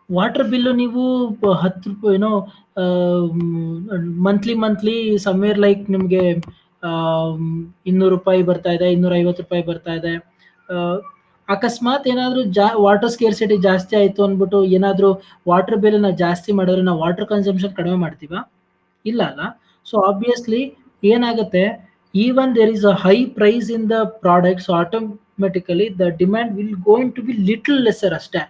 ವಾಟರ್ ಬಿಲ್ಲು ನೀವು 10 ರೂಪಾಯಿ ಏನೋ ಮಂತ್ಲಿ ಸಮ್ವೇರ್ ಲೈಕ್ ನಿಮಗೆ 200 ರೂಪಾಯಿ ಬರ್ತಾ ಇದೆ, 250 ರೂಪಾಯಿ ಬರ್ತಾ ಇದೆ. ಅಕಸ್ಮಾತ್ ಏನಾದರೂ ವಾಟರ್ ಸ್ಕೇರ್ಸಿಟಿ ಜಾಸ್ತಿ ಆಯಿತು ಅಂದ್ಬಿಟ್ಟು ಏನಾದರೂ ವಾಟರ್ ಬಿಲ್ನ ಜಾಸ್ತಿ ಮಾಡಿದ್ರೆ ನಾವು ವಾಟರ್ ಕನ್ಸಂಪ್ಷನ್ ಕಡಿಮೆ ಮಾಡ್ತೀವ? ಇಲ್ಲ ಅಲ್ಲ. ಸೊ ಆಬ್ವಿಯಸ್ಲಿ ಏನಾಗುತ್ತೆ, even there is a high price in the product, so automatically the demand will going to be little lesser ಅಷ್ಟೇ.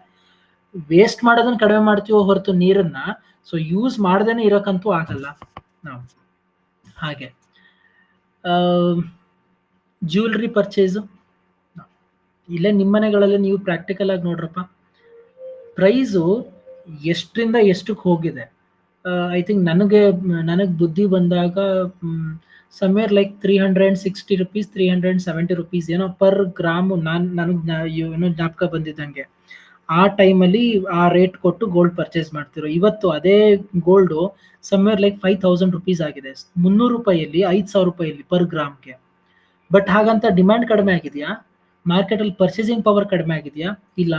ವೇಸ್ಟ್ ಮಾಡೋದನ್ನ ಕಡಿಮೆ ಮಾಡ್ತೀವೋ ಹೊರತು ನೀರನ್ನ ಸೊ ಯೂಸ್ ಮಾಡ್ದೇನೆ ಇರೋಕ್ಕಂತೂ ಆಗಲ್ಲ ನಾವು. ಹಾಗೆ ಜ್ಯುವೆಲ್ರಿ ಪರ್ಚೇಸು. ಇಲ್ಲೇ ನಿಮ್ಮ ಮನೆಗಳಲ್ಲಿ ನೀವು ಪ್ರಾಕ್ಟಿಕಲ್ ಆಗಿ ನೋಡ್ರಪ್ಪ, ಪ್ರೈಸು ಎಷ್ಟರಿಂದ ಎಷ್ಟಕ್ಕೆ ಹೋಗಿದೆ. ಐ ಥಿಂಕ್ ನನಗೆ ಬುದ್ಧಿ ಬಂದಾಗ ಸಮ್ವೇರ್ ಲೈಕ್ 360 ರುಪೀಸ್, 370 ರುಪೀಸ್ ಏನೋ ಪರ್ ಗ್ರಾಮು. ಏನೋ ಜ್ಞಾಪಕ ಬಂದಿದ್ದಂಗೆ ಆ ಟೈಮಲ್ಲಿ ಆ ರೇಟ್ ಕೊಟ್ಟು ಗೋಲ್ಡ್ ಪರ್ಚೇಸ್ ಮಾಡ್ತಿರೋ. ಇವತ್ತು ಅದೇ ಗೋಲ್ಡು ಸಮ್ವೇರ್ ಲೈಕ್ 5000 ರುಪೀಸ್ ಆಗಿದೆ. 300 ರೂಪಾಯಿಯಲ್ಲಿ 5000 ರೂಪಾಯಿಯಲ್ಲಿ ಪರ್ ಗ್ರಾಮ್ಗೆ. ಬಟ್ ಹಾಗಂತ ಡಿಮ್ಯಾಂಡ್ ಕಡಿಮೆ ಆಗಿದೆಯಾ? ಮಾರ್ಕೆಟಲ್ಲಿ ಪರ್ಚೇಸಿಂಗ್ ಪವರ್ ಕಡಿಮೆ ಆಗಿದೆಯಾ? ಇಲ್ಲ.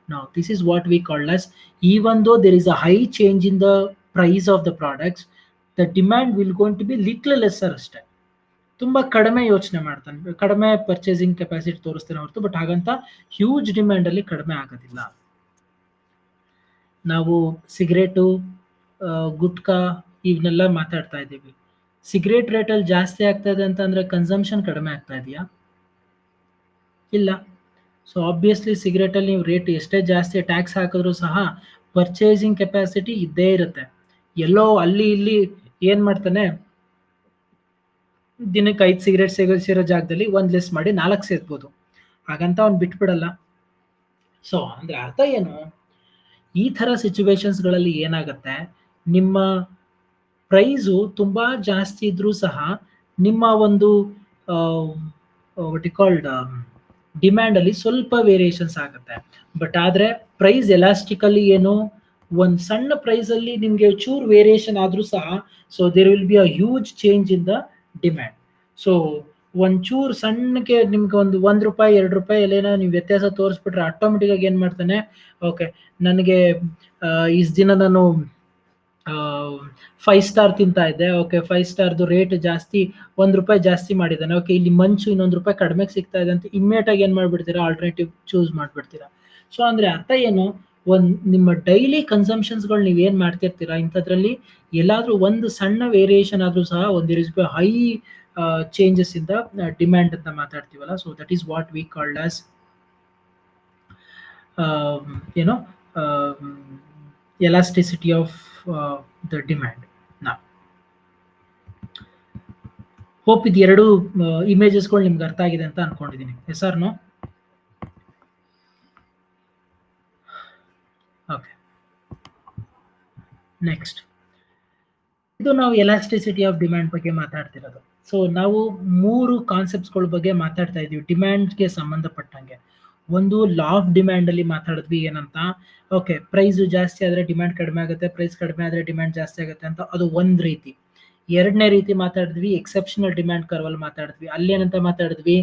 ನಾವು this is what we called as, even though there is a high change in the price of the products, the demand will going to be little lesser ಅಷ್ಟೇ. ತುಂಬಾ ಕಡಿಮೆ ಯೋಚನೆ ಮಾಡ್ತಾನೆ, ಕಡಿಮೆ ಪರ್ಚೇಸಿಂಗ್ ಕೆಪಾಸಿಟಿ ತೋರಿಸ್ತಾನೆ ಹೊರತು, ಬಟ್ ಹಾಗಂತ ಹ್ಯೂಜ್ ಡಿಮ್ಯಾಂಡ್ ಅಲ್ಲಿ ಕಡಿಮೆ ಆಗೋದಿಲ್ಲ. ನಾವು ಸಿಗರೇಟು, ಗುಟ್ಕಾ ಇವನ್ನೆಲ್ಲ ಮಾತಾಡ್ತಾ ಇದ್ದೀವಿ. ಸಿಗರೇಟ್ ರೇಟಲ್ಲಿ ಜಾಸ್ತಿ ಆಗ್ತಾ ಇದೆ ಅಂತ ಅಂದ್ರೆ ಕನ್ಸಂಪ್ಷನ್ ಕಡಿಮೆ ಆಗ್ತಾ ಇದೆಯಾ? ಇಲ್ಲ. ಸೊ ಆಬ್ವಿಯಸ್ಲಿ ಸಿಗರೇಟಲ್ಲಿ ನೀವು ರೇಟ್ ಎಷ್ಟೇ ಜಾಸ್ತಿ ಟ್ಯಾಕ್ಸ್ ಹಾಕಿದ್ರೂ ಸಹ ಪರ್ಚೇಸಿಂಗ್ ಕೆಪಾಸಿಟಿ ಇದ್ದೇ ಇರುತ್ತೆ. ಎಲ್ಲೋ ಅಲ್ಲಿ ಇಲ್ಲಿ ಏನ್ ಮಾಡ್ತಾನೆ, ದಿನಕ್ಕೆ 5 ಸಿಗರೇಟ್ ಸೇರೋ ಜಾಗದಲ್ಲಿ 1 ಲೆಸ್ ಮಾಡಿ 4 ಸೇರ್ಬೋದು. ಹಾಗಂತ ಅವ್ನು ಬಿಟ್ಬಿಡಲ್ಲ. ಸೊ ಅಂದ್ರೆ ಅರ್ಥ ಏನು, ಈ ತರ ಸಿಚುವೇಶನ್ಸ್ಗಳಲ್ಲಿ ಏನಾಗುತ್ತೆ, ನಿಮ್ಮ ಪ್ರೈಸು ತುಂಬಾ ಜಾಸ್ತಿ ಇದ್ರೂ ಸಹ ನಿಮ್ಮ ಒಂದು ವಾಟ್ ಯು ಕಾಲ್ಡ್ ಡಿಮ್ಯಾಂಡ್ ಅಲ್ಲಿ ಸ್ವಲ್ಪ ವೇರಿಯೇಷನ್ಸ್ ಆಗುತ್ತೆ. ಬಟ್ ಆದ್ರೆ ಪ್ರೈಸ್ ಎಲಾಸ್ಟಿಕಲಿ ಏನು, ಒಂದು ಸಣ್ಣ ಪ್ರೈಸ್ ಅಲ್ಲಿ ನಿಮ್ಗೆ ಚೂರ್ ವೇರಿಯೇಷನ್ ಆದ್ರೂ ಸಹ so there will be a huge change in the demand. So ಒಂಚೂರು ಸಣ್ಣಕ್ಕೆ ನಿಮ್ಗೆ ಒಂದು ₹1 ₹2 ಎಲ್ಲೇನೋ ನೀವು ವ್ಯತ್ಯಾಸ ತೋರಿಸ್ಬಿಟ್ರೆ ಆಟೋಮೆಟಿಕ್ ಆಗಿ ಏನ್ ಮಾಡ್ತಾನೆ, ಓಕೆ ನನಗೆ ಇಷ್ಟು ದಿನ ನಾನು 5 ಸ್ಟಾರ್ ತಿಂತಾ ಇದ್ದೆ, ಓಕೆ 5 ಸ್ಟಾರ್ದು ರೇಟ್ ಜಾಸ್ತಿ ₹1 ಜಾಸ್ತಿ ಮಾಡಿದ್ದಾನೆ, ಓಕೆ ಇಲ್ಲಿ ಮಂಚು ಇನ್ನೊಂದು ಕಡಿಮೆಗೆ ಸಿಗ್ತಾ ಇದೆ ಅಂತ ಇಮ್ಮಿಡಿಯೇಟ್ ಆಗಿ ಏನ್ ಮಾಡ್ಬಿಡ್ತೀರಾ, ಆಲ್ಟರ್ನೇಟಿವ್ ಚೂಸ್ ಮಾಡ್ಬಿಡ್ತೀರಾ. ಸೊ ಅಂದ್ರೆ ಅರ್ಥ ಏನು, ನಿಮ್ಮ ಡೈಲಿ ಕನ್ಸಂಪ್ಷನ್ಸ್ಗಳು ನೀವು ಏನ್ ಮಾಡ್ತಿರ್ತೀರಾ ಇಂಥದ್ರಲ್ಲಿ ಎಲ್ಲಾದ್ರೂ ಒಂದು ಸಣ್ಣ ವೇರಿಯೇಷನ್ ಆದ್ರೂ ಸಹ ಒಂದು high changes in the demand ಅಂತ ಮಾತಾಡ್ತೀವಲ್ಲ. So that is what we called as ಏನೋ elasticity of the demand. Now, hope ಇದು ಎರಡು ಇಮೇಜಸ್ಗಳು ನಿಮ್ಗೆ ಅರ್ಥ ಆಗಿದೆ ಅಂತ ಅನ್ಕೊಂಡಿದ್ದೀನಿ. Yes or no? Okay, next ಇದು ನಾವು ಎಲಾಸ್ಟಿಸಿಟಿ ಆಫ್ ಡಿಮ್ಯಾಂಡ್ ಬಗ್ಗೆ ಮಾತಾಡ್ತಿರೋದು. ಸೊ ನಾವು 3 ಕಾನ್ಸೆಪ್ಟ್ಸ್ಗಳ ಬಗ್ಗೆ ಮಾತಾಡ್ತಾ ಇದೀವಿ ಡಿಮ್ಯಾಂಡ್ಗೆ ಸಂಬಂಧಪಟ್ಟಂಗೆ. ಒಂದು ಲಾ ಆಫ್ ಡಿಮ್ಯಾಂಡ್ ಅಲ್ಲಿ ಮಾತಾಡಿದ್ವಿ ಏನಂತ, ಓಕೆ ಪ್ರೈಸ್ ಜಾಸ್ತಿ ಆದ್ರೆ ಡಿಮ್ಯಾಂಡ್ ಕಡಿಮೆ ಆಗುತ್ತೆ, ಪ್ರೈಸ್ ಕಡಿಮೆ ಆದ್ರೆ ಡಿಮ್ಯಾಂಡ್ ಜಾಸ್ತಿ ಆಗುತ್ತೆ ಅಂತ, ಅದು ಒಂದ್ ರೀತಿ. ಎರಡನೇ ರೀತಿ ಮಾತಾಡಿದ್ವಿ ಎಕ್ಸೆಪ್ಷನಲ್ ಡಿಮ್ಯಾಂಡ್ ಕರ್ವ್ ಅಲ್ಲಿ ಮಾತಾಡಿದ್ವಿ. ಅಲ್ಲಿ ಏನಂತ ಮಾತಾಡಿದ್ವಿ,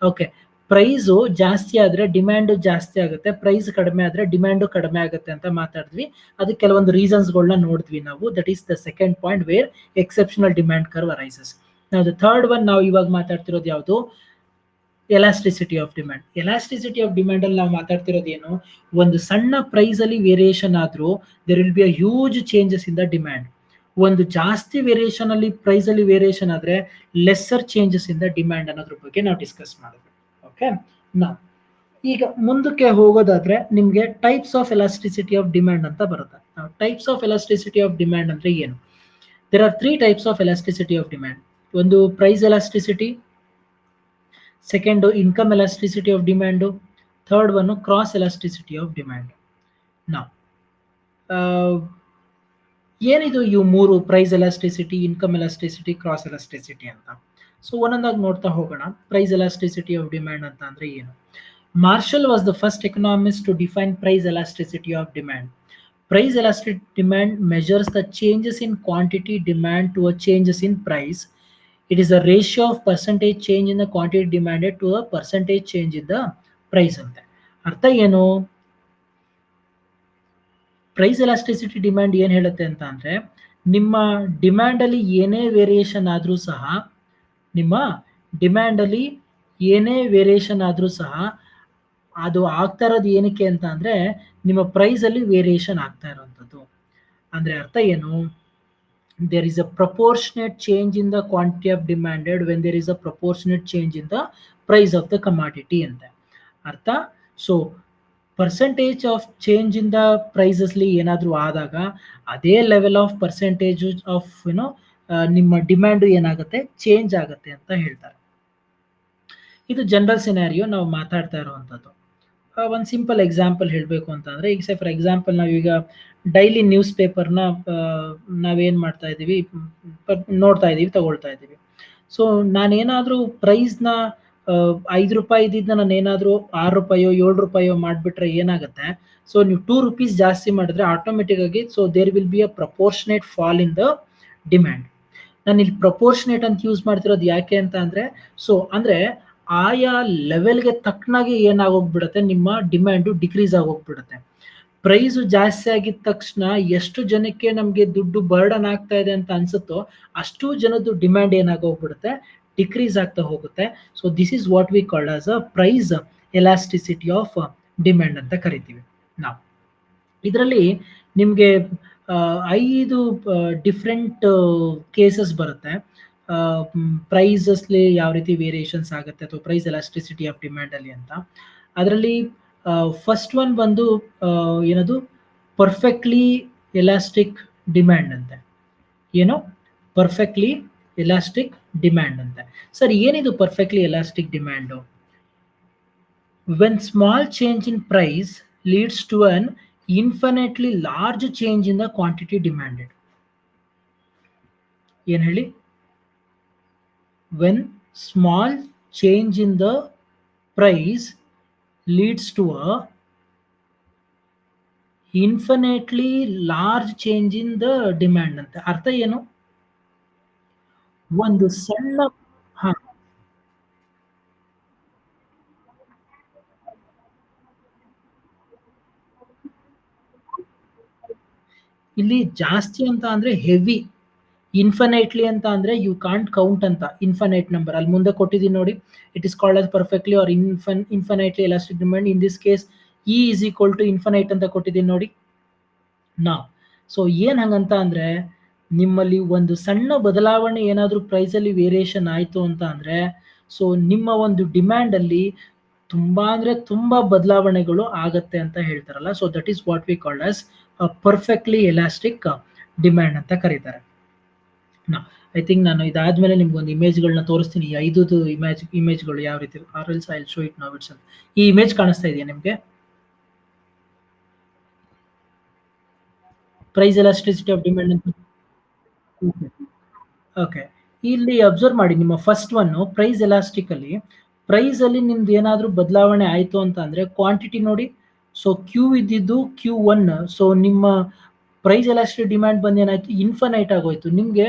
ಓಕೆ ಪ್ರೈಸು ಜಾಸ್ತಿ ಆದ್ರೆ ಡಿಮ್ಯಾಂಡ್ ಜಾಸ್ತಿ ಆಗುತ್ತೆ, ಪ್ರೈಸ್ ಕಡಿಮೆ ಆದ್ರೆ ಡಿಮ್ಯಾಂಡು ಕಡಿಮೆ ಆಗುತ್ತೆ ಅಂತ ಮಾತಾಡಿದ್ವಿ. ಅದಕ್ಕೆ ಕೆಲವೊಂದು ರೀಸನ್ಸ್ಗಳನ್ನ ನೋಡಿದ್ವಿ ನಾವು. That is the second point where exceptional demand curve arises. ನಾವು ಥರ್ಡ್ ಒನ್ ನಾವು ಇವಾಗ ಮಾತಾಡ್ತಿರೋದು ಯಾವುದು, elasticity of demand. Elasticity of demand ಅಲ್ಲಿ ನಾವು ಮಾತಾಡ್ತಿರೋದು ಏನು, ಒಂದು ಸಣ್ಣ ಪ್ರೈಸ್ ಅಲ್ಲಿ ವೇರಿಯೇಷನ್ ಆದ್ರೂ there will be a huge changes in the demand. ಒಂದು ಜಾಸ್ತಿ ವೇರಿಯೇಷನ್ ಅಲ್ಲಿ ಪ್ರೈಸ್ ಅಲ್ಲಿ ವೇರಿಯೇಷನ್ ಆದ್ರೆ lesser changes in the demand ಅನ್ನೋದ್ರ ಬಗ್ಗೆ ನಾವು ಡಿಸ್ಕಸ್ ಮಾಡಿದ್ವಿ. ಓಕೆ, ನಾವು ಈಗ ಮುಂದಕ್ಕೆ ಹೋಗೋದಾದ್ರೆ ನಿಮ್ಗೆ types of elasticity of demand ಅಂತ ಬರುತ್ತೆ. Types of elasticity of demand ಅಂದ್ರೆ ಏನು? There are 3 types of elasticity of demand. ಒಂದು price elasticity, second income elasticity of demand, third one cross elasticity of demand. ನಾವು ಏನಿದು ಇವು 3 price elasticity, income elasticity, cross elasticity ಅಂತ. So ಒಂದೊಂದಾಗಿ ನೋಡ್ತಾ ಹೋಗೋಣ. ಪ್ರೈಸ್ ಎಲಾಸ್ಟಿಸಿಟಿ ಆಫ್ ಡಿಮ್ಯಾಂಡ್ ಅಂತ ಅಂದ್ರೆ ಏನು? Marshall was the first economist to define price elasticity of demand. Price elastic demand measures the changes in quantity demand to a changes in price. It is a ratio of percentage change in the quantity demanded to a percentage change in the price ಅಂತ. ಅರ್ಥ ಏನು? Price elasticity demand ಏನ್ ಹೇಳುತ್ತೆ ಅಂತ ಅಂದ್ರೆ, ನಿಮ್ಮ demand ಅಲ್ಲಿ ಏನೇ ವೇರಿಯೇಷನ್ ಆದ್ರೂ ಸಹ, ನಿಮ್ಮ ಡಿಮ್ಯಾಂಡ್ ಅಲ್ಲಿ ಏನೇ ವೇರಿಯೇಷನ್ ಆದ್ರೂ ಸಹ ಅದು ಆಗ್ತಾ ಇರೋದು ಏನಕ್ಕೆ ಅಂತ ಅಂದ್ರೆ ನಿಮ್ಮ ಪ್ರೈಸ್ ಅಲ್ಲಿ ವೇರಿಯೇಷನ್ ಆಗ್ತಾ ಇರೋಂಥದ್ದು. ಅಂದ್ರೆ ಅರ್ಥ ಏನು, there is a proportionate change in the quantity of demanded when there is a proportionate change in the price of the commodity ಅಂತ ಅರ್ಥ. So percentage of change in the ಪ್ರೈಸಸ್ಲಿ ಏನಾದರೂ ಆದಾಗ ಅದೇ ಲೆವೆಲ್ ಆಫ್ ಪರ್ಸೆಂಟೇಜ್ ಆಫ್ ನಿಮ್ಮ demand ಏನಾಗುತ್ತೆ, change ಆಗುತ್ತೆ ಅಂತ ಹೇಳ್ತಾರೆ. ಇದು ಜನರಲ್ ಸಿನಾರಿಯೋ ನಾವು ಮಾತಾಡ್ತಾ ಇರುವಂಥದ್ದು. ಒಂದು ಸಿಂಪಲ್ ಎಕ್ಸಾಂಪಲ್ ಹೇಳಬೇಕು ಅಂತಂದರೆ, ಈಗ ಫಾರ್ ಎಕ್ಸಾಂಪಲ್ ನಾವೀಗ ಡೈಲಿ ನ್ಯೂಸ್ ಪೇಪರ್ನ ನಾವೇನು ಮಾಡ್ತಾ ಇದ್ದೀವಿ, ನೋಡ್ತಾ ಇದ್ದೀವಿ, ತಗೊಳ್ತಾ ಇದ್ದೀವಿ. ಸೊ ನಾನೇನಾದರೂ ಪ್ರೈಸ್ನ ₹5 ಇದ್ದಿದ್ದನ್ನ ನಾನು ಏನಾದರೂ ₹6 ₹7 ಮಾಡಿಬಿಟ್ರೆ ಏನಾಗುತ್ತೆ, ಸೊ ನೀವು ₹2 ಜಾಸ್ತಿ ಮಾಡಿದ್ರೆ ಆಟೋಮೆಟಿಕ್ ಆಗಿ so there will be a proportionate fall in the demand. ನಾನು ಇಲ್ಲಿ ಪ್ರಪೋರ್ಷನೇಟ್ ಅಂತ ಯೂಸ್ ಮಾಡ್ತಿರೋದು ಯಾಕೆ ಅಂತ ಅಂದರೆ, ಸೊ ಅಂದರೆ ಆಯಾ ಲೆವೆಲ್ಗೆ ತಕ್ಕನಾಗಿ ಏನಾಗೋಗ್ಬಿಡುತ್ತೆ, ನಿಮ್ಮ ಡಿಮ್ಯಾಂಡು ಡಿಕ್ರೀಸ್ ಆಗೋಗ್ಬಿಡುತ್ತೆ. ಪ್ರೈಸು ಜಾಸ್ತಿ ಆಗಿದ ತಕ್ಷಣ ಎಷ್ಟು ಜನಕ್ಕೆ ನಮಗೆ ದುಡ್ಡು ಬರ್ಡನ್ ಆಗ್ತಾ ಇದೆ ಅಂತ ಅನ್ಸುತ್ತೋ ಅಷ್ಟು ಜನದ್ದು ಡಿಮ್ಯಾಂಡ್ ಏನಾಗೋಗ್ಬಿಡುತ್ತೆ, ಡಿಕ್ರೀಸ್ ಆಗ್ತಾ ಹೋಗುತ್ತೆ. So this is what we called as a price elasticity of demand ಅಂತ ಕರಿತೀವಿ ನಾವು. ಇದರಲ್ಲಿ ನಿಮಗೆ 5 ಡಿಫ್ರೆಂಟ್ ಕೇಸಸ್ ಬರುತ್ತೆ. ಪ್ರೈಸಸ್ಲಿ ಯಾವ ರೀತಿ ವೇರಿಯೇಷನ್ಸ್ ಆಗುತ್ತೆ ಅಥವಾ ಪ್ರೈಸ್ ಎಲಾಸ್ಟಿಸಿಟಿ ಆಫ್ ಡಿಮ್ಯಾಂಡ್ ಅಲ್ಲಿ ಅಂತ. ಅದರಲ್ಲಿ ಫಸ್ಟ್ ಒನ್ ಬಂದು ಏನದು, ಪರ್ಫೆಕ್ಟ್ಲಿ ಎಲಾಸ್ಟಿಕ್ ಡಿಮ್ಯಾಂಡ್ ಅಂತೆ. ಏನು, ಪರ್ಫೆಕ್ಟ್ಲಿ ಎಲಾಸ್ಟಿಕ್ ಡಿಮ್ಯಾಂಡ್ ಅಂತೆ. ಸರ್ ಏನಿದು perfectly elastic demand? When small change in price leads to an infinitely large change in the quantity demanded. ಏನು ಹೇಳಿ? When small change in the price leads to a infinitely large change in the demand ಅಂತ. ಅರ್ಥ ಏನು? ಒಂದು ಸಣ್ಣ ಹಾ ಇಲ್ಲಿ ಜಾಸ್ತಿ ಅಂತ ಅಂದ್ರೆ ಹೆವಿ, ಇನ್ಫಿನೈಟ್ಲಿ ಅಂತ ಅಂದ್ರೆ ಯು ಕಾಂಟ್ ಕೌಂಟ್ ಅಂತ, ಇನ್ಫಿನೈಟ್ ನಂಬರ್ ಅಲ್ಲಿ ಮುಂದೆ ಕೊಟ್ಟಿದ್ದೀನಿ ನೋಡಿ. It is called as perfectly or infinitely elastic demand. In this case E is equal to infinite ಅಂತ ಕೊಟ್ಟಿದ್ದೀನಿ ನೋಡಿ. ನಾ ಸೊ ಏನ್ ಹಂಗಂತ ಅಂದ್ರೆ, ನಿಮ್ಮಲ್ಲಿ ಒಂದು ಸಣ್ಣ ಬದಲಾವಣೆ ಏನಾದರೂ ಪ್ರೈಸಲ್ಲಿ ವೇರಿಯೇಷನ್ ಆಯಿತು ಅಂತ ಅಂದ್ರೆ, ಸೊ ನಿಮ್ಮ ಒಂದು ಡಿಮ್ಯಾಂಡ್ ಅಲ್ಲಿ ತುಂಬಾ ಅಂದ್ರೆ ತುಂಬಾ ಬದಲಾವಣೆಗಳು ಆಗತ್ತೆ ಅಂತ ಹೇಳ್ತಾರಲ್ಲ. So that is what we called as perfectly elastic demand ಅಂತ ಕರೀತಾರೆ. ಐ ಥಿಂಕ್ ನಾನು ಇದಾದ್ಮೇಲೆ ನಿಮ್ಗೆ ಒಂದು ಇಮೇಜ್ಗಳನ್ನ ತೋರಿಸ್ತೀನಿ. ಈ ಐದು ಇಮೇಜ್ಗಳು ಯಾವ ರೀತಿ, or else I will show it now it's. ಈ ಇಮೇಜ್ ಕಾಣಿಸ್ತಾ ಇದೆಯಾ ನಿಮಗೆ? ಪ್ರೈಸ್ ಎಲಾಸ್ಟಿಸಿಟಿ ಆಫ್ ಡಿಮ್ಯಾಂಡ್ ಅಂತ. ಓಕೆ, ಇಲ್ಲಿ ಅಬ್ಸರ್ವ್ ಮಾಡಿ, ನಿಮ್ಮ ಫಸ್ಟ್ ಒನ್ ಪ್ರೈಸ್ ಎಲಾಸ್ಟಿಕ್ ಅಲ್ಲಿ, ಪ್ರೈಸ್ ಅಲ್ಲಿ ನಿಮ್ದು ಏನಾದ್ರೂ ಬದಲಾವಣೆ ಆಯ್ತು ಅಂತ ಅಂದ್ರೆ ಕ್ವಾಂಟಿಟಿ ನೋಡಿ. ಸೊ ಕ್ಯೂ ಇದ್ದಿದ್ದು Q1, ಸೊ ನಿಮ್ಮ ಪ್ರೈಸ್ ಎಲಾಸ್ಟಿಕ್ ಡಿಮ್ಯಾಂಡ್ ಬಂದು ಏನಾಯ್ತು, ಇನ್ಫಿನೈಟ್ ಆಗೋಯ್ತು. ನಿಮ್ಗೆ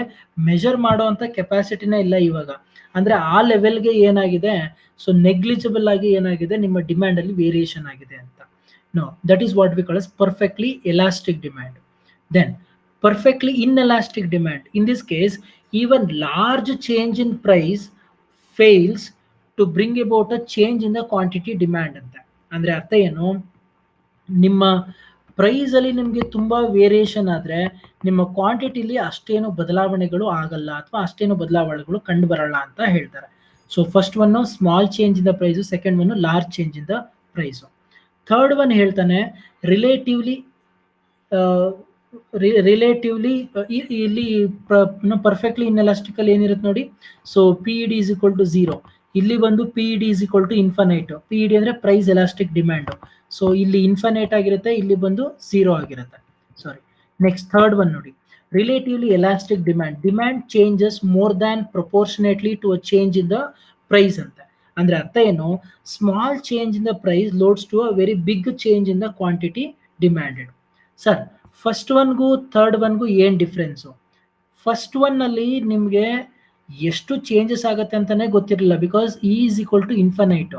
ಮೆಜರ್ ಮಾಡೋ ಅಂತ ಕೆಪಾಸಿಟಿನೇ ಇಲ್ಲ ಇವಾಗ. ಅಂದ್ರೆ ಆ ಲೆವೆಲ್ಗೆ ಏನಾಗಿದೆ, ಸೊ ನೆಗ್ಲಿಜಿಬಲ್ ಆಗಿ ಏನಾಗಿದೆ, ನಿಮ್ಮ ಡಿಮ್ಯಾಂಡ್ ಅಲ್ಲಿ ವೇರಿಯೇಷನ್ ಆಗಿದೆ ಅಂತ. No, that is what we call as perfectly elastic demand. Then perfectly inelastic demand. In this case, even large change in price fails to bring about a change in the quantity demand ಅಂತ. ಅಂದ್ರೆ ಅರ್ಥ ಏನು, ನಿಮ್ಮ price ಅಲ್ಲಿ ನಿಮಗೆ ತುಂಬಾ variation ಆದ್ರೆ ನಿಮ್ಮ ಕ್ವಾಂಟಿಟಿಲಿ ಅಷ್ಟೇನು ಬದಲಾವಣೆಗಳು ಆಗಲ್ಲ, ಅಥವಾ ಅಷ್ಟೇನು ಬದಲಾವಣೆಗಳು ಕಂಡು ಬರಲ್ಲ ಅಂತ ಹೇಳ್ತಾರೆ. So first one small change in the price, second one large change in the price. Third one ಹೇಳ್ತಾನೆ ರಿಲೇಟಿವ್ಲಿ ರಿಲೇಟಿವ್ಲಿ ಇಲ್ಲಿ ಪರ್ಫೆಕ್ಟ್ಲಿ ಇನ್ಎಲಾಸ್ಟಿಕಲ್ ಏನಿರುತ್ತೆ ನೋಡಿ. So P E D is equal to 0. ಇಲ್ಲಿ ಬಂದು P E D is equal to infinite. P E D ಅಂದ್ರೆ price elastic demand. So ಇಲ್ಲಿ infinite ಆಗಿರುತ್ತೆ, ಇಲ್ಲಿ ಬಂದು 0 ಆಗಿರುತ್ತೆ. ಸಾರಿ. ನೆಕ್ಸ್ಟ್ ಥರ್ಡ್ ಒನ್ ನೋಡಿ, relatively elastic demand. Demand changes more than proportionately to a change in the price ಅಂತ. ಅಂದ್ರೆ ಅರ್ಥ ಏನು, small change in the price leads to a very big change in the quantity demanded. Sir, first ಒನ್ಗೂ third ಒನ್ಗೂ ಏನು difference? First one ಅಲ್ಲಿ ನಿಮಗೆ ಎಷ್ಟು ಚೇಂಜಸ್ ಆಗುತ್ತೆ ಅಂತಾನೆ ಗೊತ್ತಿರಲಿಲ್ಲ, because E is equal to infinite.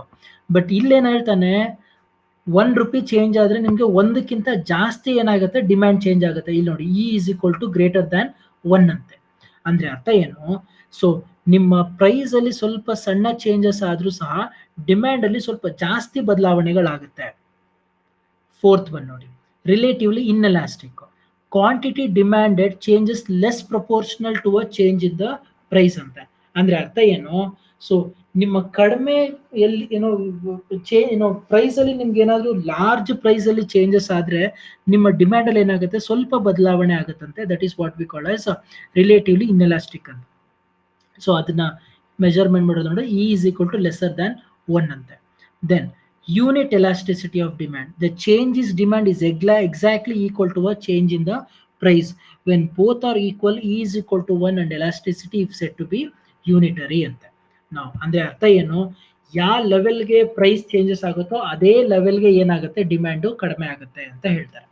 But ಇಲ್ಲೇನು ಹೇಳ್ತಾನೆ, ₹1 ಚೇಂಜ್ ಆದರೆ ನಿಮಗೆ ಒಂದಕ್ಕಿಂತ ಜಾಸ್ತಿ ಏನಾಗುತ್ತೆ, ಡಿಮ್ಯಾಂಡ್ ಚೇಂಜ್ ಆಗುತ್ತೆ. ಇಲ್ಲಿ ನೋಡಿ, E is equal to greater than 1 ಅಂತೆ. ಅಂದ್ರೆ ಅರ್ಥ ಏನು, ಸೊ ನಿಮ್ಮ ಪ್ರೈಸ್ ಅಲ್ಲಿ ಸ್ವಲ್ಪ ಸಣ್ಣ ಚೇಂಜಸ್ ಆದ್ರೂ ಸಹ ಡಿಮ್ಯಾಂಡ್ ಅಲ್ಲಿ ಸ್ವಲ್ಪ ಜಾಸ್ತಿ ಬದಲಾವಣೆಗಳಾಗುತ್ತೆ. ಫೋರ್ತ್ ಒನ್ ನೋಡಿ, relatively inelastic. Quantity demanded changes less proportional to a change in the price ಅಂತ. ಅಂದ್ರೆ ಅರ್ಥ ಏನು, ಸೊ ನಿಮ್ಮ ಕಡಿಮೆ ಎಲ್ಲಿ ಏನೋ ಪ್ರೈಸ್ ಅಲ್ಲಿ ನಿಮ್ಗೆ ಏನಾದ್ರು ಲಾರ್ಜ್ ಪ್ರೈಸ್ ಅಲ್ಲಿ ಚೇಂಜಸ್ ಆದ್ರೆ ನಿಮ್ಮ ಡಿಮ್ಯಾಂಡ್ ಅಲ್ಲಿ ಏನಾಗುತ್ತೆ, ಸ್ವಲ್ಪ ಬದಲಾವಣೆ ಆಗುತ್ತಂತೆ. That is what we call as relatively inelastic ಅಂತ. ಸೊ ಅದನ್ನ ಮೆಜರ್ಮೆಂಟ್ ಮಾಡೋದು ನೋಡಿ, E is equal to lesser than 1 ಅಂತೆ. Then unit elasticity of demand. The change in demand is exactly equal to a change in the price. When both are equal, E is equal to 1 and elasticity is said to be unitary ಅಂತ. ನಾವು ಅಂದ್ರೆ ಅರ್ಥ ಏನು, ಯಾವ ಲೆವೆಲ್ಗೆ price changes ಆಗುತ್ತೋ ಅದೇ ಲೆವೆಲ್ಗೆ ಏನಾಗುತ್ತೆ, ಡಿಮ್ಯಾಂಡು ಕಡಿಮೆ ಆಗುತ್ತೆ ಅಂತ ಹೇಳ್ತಾರೆ.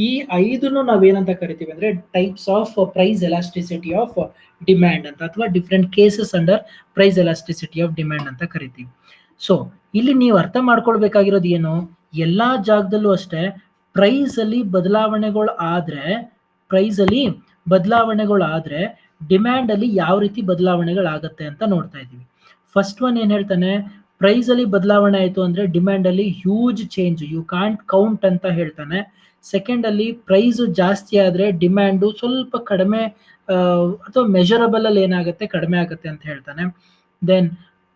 ಈ ಐದನ್ನು ನಾವೇನಂತ ಕರಿತೀವಿ ಅಂದ್ರೆ types of price elasticity of demand ಅಂತ, ಅಥವಾ different cases under price elasticity of demand ಅಂತ ಕರಿತೀವಿ. ಸೊ ಇಲ್ಲಿ ನೀವು ಅರ್ಥ ಮಾಡ್ಕೊಳ್ಬೇಕಾಗಿರೋದು ಏನು, ಎಲ್ಲಾ ಜಾಗದಲ್ಲೂ ಅಷ್ಟೇ ಪ್ರೈಸ್ ಅಲ್ಲಿ ಬದಲಾವಣೆಗಳು ಆದ್ರೆ ಡಿಮ್ಯಾಂಡ್ ಅಲ್ಲಿ ಯಾವ ರೀತಿ ಬದಲಾವಣೆಗಳಾಗತ್ತೆ ಅಂತ ನೋಡ್ತಾ ಇದ್ದೀವಿ. ಫಸ್ಟ್ ಒನ್ ಏನ್ ಹೇಳ್ತಾನೆ, ಪ್ರೈಸ್ ಅಲ್ಲಿ ಬದಲಾವಣೆ ಆಯ್ತು ಅಂದ್ರೆ ಡಿಮ್ಯಾಂಡ್ ಅಲ್ಲಿ huge change, you can't count ಅಂತ ಹೇಳ್ತಾನೆ. ಸೆಕೆಂಡ್ ಅಲ್ಲಿ ಪ್ರೈಸ್ ಜಾಸ್ತಿ ಆದ್ರೆ ಡಿಮ್ಯಾಂಡು ಸ್ವಲ್ಪ ಕಡಿಮೆ ಅಥವಾ ಮೆಜರಬಲ್ ಅಲ್ಲಿ ಏನಾಗುತ್ತೆ, ಕಡಿಮೆ ಆಗುತ್ತೆ ಅಂತ ಹೇಳ್ತಾನೆ. ದೆನ್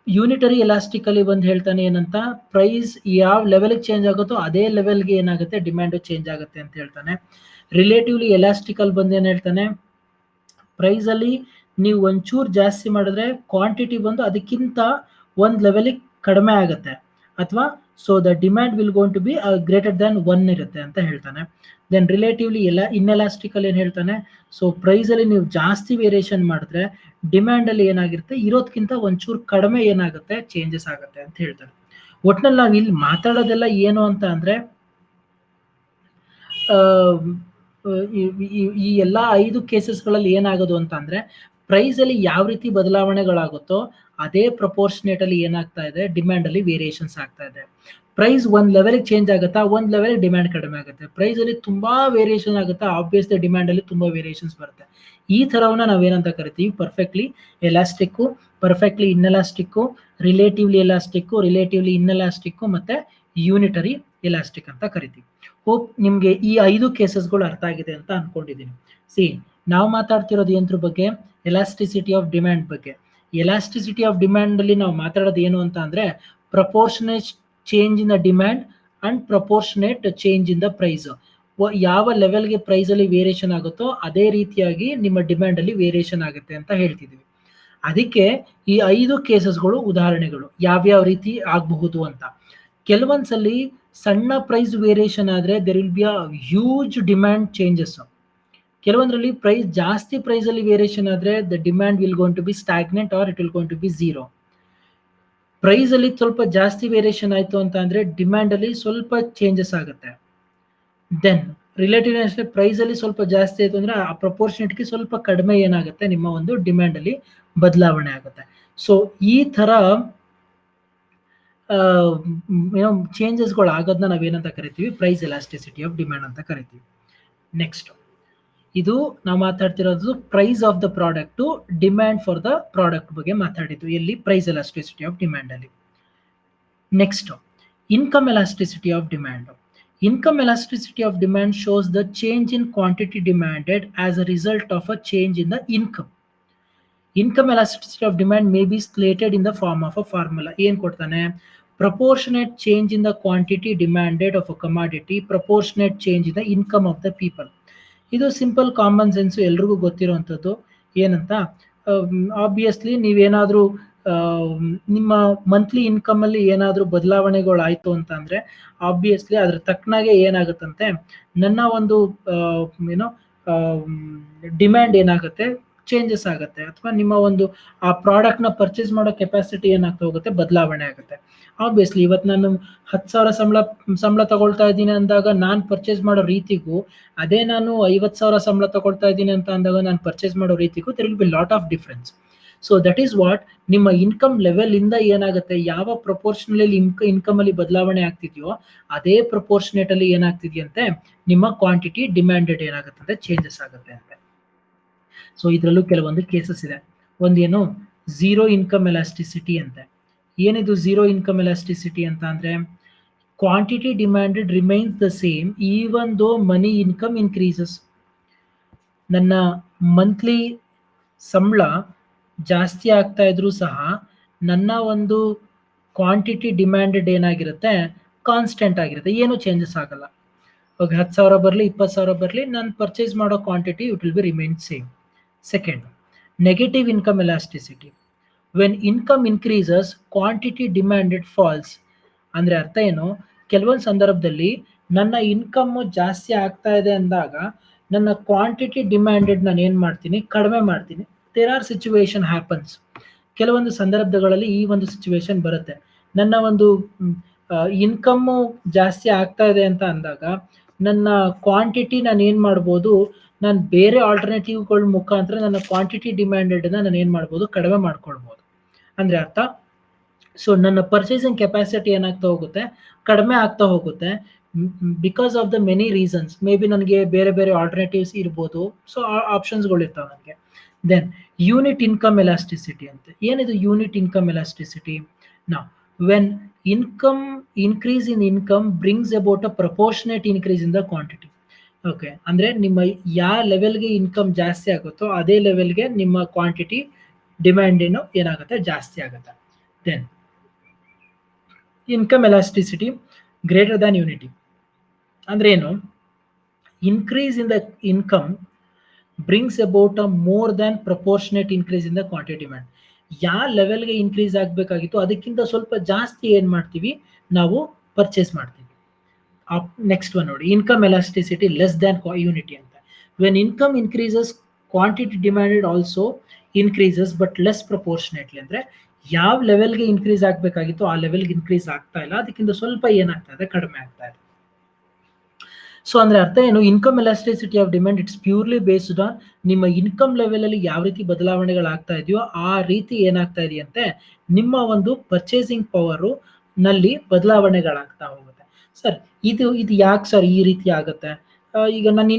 ಯೂನಿಟರಿ ಎಲಾಸ್ಟಿಕಲಿ ಬಂದು ಹೇಳ್ತಾನೆ ಏನಂತ, ಪ್ರೈಸ್ ಯಾವ ಲೆವೆಲ್ಗೆ ಚೇಂಜ್ ಆಗುತ್ತೋ ಅದೇ ಲೆವೆಲ್ಗೆ ಏನಾಗುತ್ತೆ, ಡಿಮ್ಯಾಂಡು ಚೇಂಜ್ ಆಗುತ್ತೆ ಅಂತ ಹೇಳ್ತಾನೆ. ರಿಲೇಟಿವ್ಲಿ ಎಲಾಸ್ಟಿಕಲ್ ಬಂದು ಏನು ಹೇಳ್ತಾನೆ, ಪ್ರೈಸ್ ಅಲ್ಲಿ ನೀವು ಒಂಚೂರು ಜಾಸ್ತಿ ಮಾಡಿದ್ರೆ ಕ್ವಾಂಟಿಟಿ ಬಂದು ಅದಕ್ಕಿಂತ ಒಂದು ಲೆವೆಲಿಗೆ ಕಡಿಮೆ ಆಗುತ್ತೆ, ಅಥವಾ so the demand will gone to be greater than 1 ಇರುತ್ತೆ ಅಂತ ಹೇಳ್ತಾನೆ. ದೆನ್ ರಿಲೇಟಿವ್ಲಿ ಇನ್ಎಲಾಸ್ಟಿಕಲ್ ಏನು ಹೇಳ್ತಾನೆ, ಸೊ ಪ್ರೈಸ್ ಅಲ್ಲಿ ನೀವು ಜಾಸ್ತಿ ವೇರಿಯೇಷನ್ ಮಾಡಿದ್ರೆ ಡಿಮ್ಯಾಂಡ್ ಅಲ್ಲಿ ಏನಾಗಿರುತ್ತೆ, ಇರೋದಕ್ಕಿಂತ ಒಂಚೂರು ಕಡಿಮೆ ಏನಾಗುತ್ತೆ, ಚೇಂಜಸ್ ಆಗುತ್ತೆ ಅಂತ ಹೇಳ್ತಾರೆ. ಒಟ್ನಲ್ಲಿ ನಾವು ಇಲ್ಲಿ ಮಾತಾಡೋದೆಲ್ಲ ಏನು ಅಂತ ಅಂದ್ರೆ ಈ ಎಲ್ಲ 5 ಕೇಸಸ್ಗಳಲ್ಲಿ ಏನಾಗೋದು ಅಂತ ಅಂದ್ರೆ ಪ್ರೈಸ್ ಅಲ್ಲಿ ಯಾವ ರೀತಿ ಬದಲಾವಣೆಗಳಾಗುತ್ತೋ ಅದೇ ಪ್ರಪೋರ್ಷನೇಟ್ ಅಲ್ಲಿ ಏನಾಗ್ತಾ ಇದೆ, ಡಿಮ್ಯಾಂಡ್ ಅಲ್ಲಿ ವೇರಿಯೇಷನ್ಸ್ ಆಗ್ತಾ ಇದೆ. ಪ್ರೈಸ್ ಒಂದ್ ಲೆವೆಲ್ ಚೇಂಜ್ ಆಗುತ್ತಾ, ಒಂದ್ ಲೆವೆಲ್ ಡಿಮ್ಯಾಂಡ್ ಕಡಿಮೆ ಆಗುತ್ತೆ. ಪ್ರೈಸ್ ಅಲ್ಲಿ ತುಂಬಾ ವೇರಿಯೇಷನ್ ಆಗುತ್ತಾ, ಆಬ್ವಿಯಸ್ಲಿ ಡಿಮ್ಯಾಂಡ್ ಅಲ್ಲಿ ತುಂಬಾ ವೇರಿಯೇಷನ್ಸ್ ಬರುತ್ತೆ. ಈ ಥರವನ್ನ ನಾವೇನಂತ ಕರಿತೀವಿ, perfectly elastic, perfectly inelastic, relatively elastic, relatively inelastic ಮತ್ತೆ ಯೂನಿಟರಿ ಎಲಾಸ್ಟಿಕ್ ಅಂತ ಕರಿತೀವಿ. ಹೋಪ್ ನಿಮ್ಗೆ ಈ 5 ಕೇಸಸ್ಗಳು ಅರ್ಥ ಆಗಿದೆ ಅಂತ ಅನ್ಕೊಂಡಿದ್ದೀನಿ. ಸಿ, ನಾವು ಮಾತಾಡ್ತಿರೋದು ಏನ್ರ ಬಗ್ಗೆ, ಎಲಾಸ್ಟಿಸಿಟಿ ಆಫ್ ಡಿಮ್ಯಾಂಡ್ ಬಗ್ಗೆ. ಎಲಾಸ್ಟಿಸಿಟಿ ಆಫ್ ಡಿಮ್ಯಾಂಡ್ ಅಲ್ಲಿ ನಾವು ಮಾತಾಡೋದು ಏನು ಅಂತ ಅಂದ್ರೆ proportionate change in the demand and proportionate change in the price. ಯಾವ ಲೆವೆಲ್ಗೆ ಪ್ರೈಸ್ ಅಲ್ಲಿ ವೇರಿಯೇಷನ್ ಆಗುತ್ತೋ ಅದೇ ರೀತಿಯಾಗಿ ನಿಮ್ಮ ಡಿಮ್ಯಾಂಡ್ ಅಲ್ಲಿ ವೇರಿಯೇಷನ್ ಆಗುತ್ತೆ ಅಂತ ಹೇಳ್ತಿದ್ವಿ. ಅದಕ್ಕೆ ಈ 5 ಕೇಸಸ್ಗಳು ಉದಾಹರಣೆಗಳು ಯಾವ್ಯಾವ ರೀತಿ ಆಗಬಹುದು ಅಂತ. ಕೆಲವೊಂದ್ಸಲಿ ಸಣ್ಣ ಪ್ರೈಸ್ ವೇರಿಯೇಷನ್ ಆದ್ರೆ there will be a huge demand changes. ಕೆಲವೊಂದ್ರಲ್ಲಿ ಪ್ರೈಸ್ ಜಾಸ್ತಿ ಪ್ರೈಸ್ ಅಲ್ಲಿ ವೇರಿಯೇಷನ್ ಆದ್ರೆ the demand will going to be stagnant or it will going to be zero. Price ಅಲ್ಲಿ ಸ್ವಲ್ಪ ಜಾಸ್ತಿ ವೇರಿಯೇಷನ್ ಆಯ್ತು ಅಂತ ಅಂದ್ರೆ ಡಿಮ್ಯಾಂಡ್ ಅಲ್ಲಿ ಸ್ವಲ್ಪ ಚೇಂಜಸ್ ಆಗುತ್ತೆ. ದೆನ್ ರಿಲೇಟಿವ್ ಪ್ರೈಸ್ ಅಲ್ಲಿ ಸ್ವಲ್ಪ ಜಾಸ್ತಿ ಆಯ್ತು ಅಂದ್ರೆ ಆ ಪ್ರಪೋರ್ಷನೇಟ್ಗೆ ಸ್ವಲ್ಪ ಕಡಿಮೆ ಏನಾಗುತ್ತೆ, ನಿಮ್ಮ ಒಂದು ಡಿಮ್ಯಾಂಡ್ ಅಲ್ಲಿ ಬದಲಾವಣೆ ಆಗುತ್ತೆ. ಸೊ ಈ ತರ ಏನೋ ಚೇಂಜಸ್ಗಳು ಆಗೋದನ್ನ ನಾವೇನಂತ ಕರಿತೀವಿ, ಪ್ರೈಸ್ ಎಲಾಸ್ಟಿಸಿಟಿ ಆಫ್ ಡಿಮ್ಯಾಂಡ್ ಅಂತ ಕರಿತೀವಿ. ನೆಕ್ಸ್ಟ್, ಇದು ನಾವು ಮಾತಾಡ್ತಿರೋದು price of the product, demand for the product ಬಗ್ಗೆ ಮಾತಾಡಿದ್ದು ಎಲ್ಲಿ, ಪ್ರೈಸ್ ಎಲಾಸ್ಟಿಸಿಟಿ ಆಫ್ ಡಿಮ್ಯಾಂಡ್ ಅಲ್ಲಿ. Next, income elasticity of demand. Income elasticity of demand shows the change in quantity demanded as a result of a change in the income. Income elasticity of demand may be stated in the form of a formula. ಏನು ಕೊಡ್ತಾನೆ, proportionate change in the quantity demanded of a commodity, proportionate change in the income of the people. ಇದು simple common sense ಎಲ್ರಿಗೂ ಗೊತ್ತಿರುವಂಥದ್ದು. ಏನಂತ, obviously ನೀವೇನಾದರೂ ನಿಮ್ಮ monthly income ಅಲ್ಲಿ ಏನಾದರೂ ಬದಲಾವಣೆಗಳು ಆಯ್ತು ಅಂತ ಅಂದ್ರೆ ಆಬ್ವಿಯಸ್ಲಿ ಅದ್ರ ತಕ್ಕನಾಗೆ ಏನಾಗುತ್ತಂತೆ, ನನ್ನ ಒಂದು ಏನೋ ಡಿಮ್ಯಾಂಡ್ ಏನಾಗುತ್ತೆ, ಚೇಂಜಸ್ ಆಗುತ್ತೆ. ಅಥವಾ ನಿಮ್ಮ ಒಂದು ಆ ಪ್ರಾಡಕ್ಟ್ನ ಪರ್ಚೇಸ್ ಮಾಡೋ ಕೆಪಾಸಿಟಿ ಏನಾಗ್ತಾ ಹೋಗುತ್ತೆ, ಬದಲಾವಣೆ ಆಗುತ್ತೆ. ಆಬ್ವಿಯಸ್ಲಿ ಇವತ್ತು ನಾನು 10,000 ಸಂಬಳ ತಗೊಳ್ತಾ ಇದ್ದೀನಿ ಅಂದಾಗ ನಾನು ಪರ್ಚೇಸ್ ಮಾಡೋ ರೀತಿಗೂ, ಅದೇ ನಾನು 50,000 ಸಂಬಳ ತಗೊಳ್ತಾ ಇದ್ದೀನಿ ಅಂತ ಅಂದಾಗ ನಾನು ಪರ್ಚೇಸ್ ಮಾಡೋ ರೀತಿಗೂ there will be lot of difference. So that is what, ನಿಮ್ಮ ಇನ್ಕಮ್ ಲೆವೆಲ್ ಇಂದ ಏನಾಗುತ್ತೆ, ಯಾವ ಪ್ರಪೋರ್ಷನಲ್ಲಿ ಇನ್ಕಮ್ ಅಲ್ಲಿ ಬದಲಾವಣೆ ಆಗ್ತಿದೆಯೋ ಅದೇ ಪ್ರಪೋರ್ಷನೇಟ್ ಅಲ್ಲಿ ಏನಾಗ್ತಿದೆಯಂತೆ, ನಿಮ್ಮ ಕ್ವಾಂಟಿಟಿ ಡಿಮ್ಯಾಂಡೆಡ್ ಏನಾಗುತ್ತೆ, ಚೇಂಜಸ್ ಆಗುತ್ತೆ ಅಂತೆ. ಸೊ ಇದರಲ್ಲೂ ಕೆಲವೊಂದು ಕೇಸಸ್ ಇದೆ. ಒಂದೇನು ಝೀರೋ ಇನ್ಕಮ್ ಎಲಾಸ್ಟಿಸಿಟಿ ಅಂತೆ. ಏನಿದು ಝೀರೋ ಇನ್ಕಮ್ ಎಲಾಸ್ಟಿಸಿಟಿ ಅಂತ ಅಂದ್ರೆ, quantity demanded remains the same even though money income increases. ನನ್ನ ಮಂತ್ಲಿ ಸಂಬಳ ಜಾಸ್ತಿ ಆಗ್ತಾ ಇದ್ರೂ ಸಹ ನನ್ನ ಒಂದು ಕ್ವಾಂಟಿಟಿ ಡಿಮ್ಯಾಂಡೆಡ್ ಏನಾಗಿರುತ್ತೆ, ಕಾನ್ಸ್ಟೆಂಟ್ ಆಗಿರುತ್ತೆ, ಏನು ಚೇಂಜಸ್ ಆಗಲ್ಲ. ಇವಾಗ 10,000 ಬರಲಿ 20,000 ಬರಲಿ, ನಾನು ಪರ್ಚೇಸ್ ಮಾಡೋ quantity it will be remain same. Second, negative income elasticity. When income increases quantity demanded falls. ಅಂದರೆ ಅರ್ಥ ಏನು, ಕೆಲವೊಂದು ಸಂದರ್ಭದಲ್ಲಿ ನನ್ನ ಇನ್ಕಮ್ಮು ಜಾಸ್ತಿ ಆಗ್ತಾ ಇದೆ ಅಂದಾಗ ನನ್ನ ಕ್ವಾಂಟಿಟಿ ಡಿಮ್ಯಾಂಡೆಡ್ ನಾನು ಏನು ಮಾಡ್ತೀನಿ, ಕಡಿಮೆ ಮಾಡ್ತೀನಿ. There are situation happens. ಕೆಲವೊಂದು ಸಂದರ್ಭಗಳಲ್ಲಿ ಈ ಒಂದು ಸಿಚುವೇಶನ್ ಬರುತ್ತೆ. ನನ್ನ ಒಂದು ಇನ್ಕಮ್ಮು ಜಾಸ್ತಿ ಆಗ್ತಾ ಇದೆ ಅಂತ ಅಂದಾಗ ನನ್ನ ಕ್ವಾಂಟಿಟಿ ನಾನು ಏನು ಮಾಡ್ಬೋದು, ನಾನು ಬೇರೆ ಆಲ್ಟರ್ನೇಟಿವ್ಗಳ ಮುಖಾಂತರ ನನ್ನ ಕ್ವಾಂಟಿಟಿ ಡಿಮ್ಯಾಂಡೆಡ್ನ ನಾನು ಏನು ಮಾಡ್ಬೋದು, ಕಡಿಮೆ ಮಾಡ್ಕೊಳ್ಬೋದು. ಅಂದರೆ ಅರ್ಥ, ಸೊ ನನ್ನ ಪರ್ಚೇಸಿಂಗ್ ಕೆಪಾಸಿಟಿ ಏನಾಗ್ತಾ ಹೋಗುತ್ತೆ, ಕಡಿಮೆ ಆಗ್ತಾ ಹೋಗುತ್ತೆ. Because of the many reasons. May be ನನಗೆ ಬೇರೆ ಬೇರೆ ಆಲ್ಟರ್ನೇಟಿವ್ಸ್ ಇರ್ಬೋದು. ಸೊ ಆಪ್ಷನ್ಸ್ಗಳು ಇರ್ತಾವೆ ನನಗೆ. ದೆನ್ ಯೂನಿಟ್ ಇನ್ಕಮ್ ಎಲಾಸ್ಟಿಸಿಟಿ ಅಂತ. ಏನಿದು ಯೂನಿಟ್ ಇನ್ಕಮ್ ಎಲಾಸ್ಟಿಸಿಟಿ? ನಾವು when income increase in income brings about a proportionate increase in the quantity. Okay, ಅಂದರೆ ನಿಮ್ಮ ಯಾವ ಲೆವೆಲ್ಗೆ ಇನ್ಕಮ್ ಜಾಸ್ತಿ ಆಗುತ್ತೋ ಅದೇ ಲೆವೆಲ್ಗೆ ನಿಮ್ಮ ಕ್ವಾಂಟಿಟಿ ಡಿಮ್ಯಾಂಡ್ ಏನಾಗುತ್ತೆ, ಜಾಸ್ತಿ ಆಗುತ್ತೆ. Then income elasticity greater than unity ಅಂದ್ರೆ ಏನು, increase in the income brings about a more than proportionate increase in the quantity demand. ಯಾವ ಲೆವೆಲ್ಗೆ ಇನ್ಕ್ರೀಸ್ ಆಗಬೇಕಾಗಿತ್ತು ಅದಕ್ಕಿಂತ ಸ್ವಲ್ಪ ಜಾಸ್ತಿ ಏನು ಮಾಡ್ತೀವಿ, ನಾವು ಪರ್ಚೇಸ್ ಮಾಡ್ತೀವಿ. ನೆಕ್ಸ್ಟ್ ಒನ್ ನೋಡಿ, income elasticity less than unity ಅಂತ. When income increases quantity demanded also increases but less proportionately. ಅಂದರೆ ಯಾವ ಲೆವೆಲ್ಗೆ ಇನ್ಕ್ರೀಸ್ ಆಗಬೇಕಾಗಿತ್ತು ಆ ಲೆವೆಲ್ಗೆ ಇನ್ಕ್ರೀಸ್ ಆಗ್ತಾ ಇಲ್ಲ, ಅದಕ್ಕಿಂತ ಸ್ವಲ್ಪ ಏನಾಗ್ತಾ ಇದೆ, ಕಡಿಮೆ ಆಗ್ತಾ ಇದೆ. ಸೊ ಅಂದ್ರೆ ಅರ್ಥ ಏನು, income elasticity of demand it's purely based on ನಿಮ್ಮ ಇನ್ಕಮ್ ಲೆವೆಲ್ ಅಲ್ಲಿ ಯಾವ ರೀತಿ ಬದಲಾವಣೆಗಳಾಗ್ತಾ ಇದೆಯೋ ಆ ರೀತಿ ಏನಾಗ್ತಾ ಇದೆಯಂತೆ ನಿಮ್ಮ ಒಂದು ಪರ್ಚೇಸಿಂಗ್ ಪವರು ನಲ್ಲಿ ಬದಲಾವಣೆಗಳಾಗ್ತಾ ಹೋಗುತ್ತೆ. ಸರ್ ಇದು ಯಾಕೆ ಸರ್ ಈ ರೀತಿ ಆಗುತ್ತೆ? ಈಗ ನನ್ನ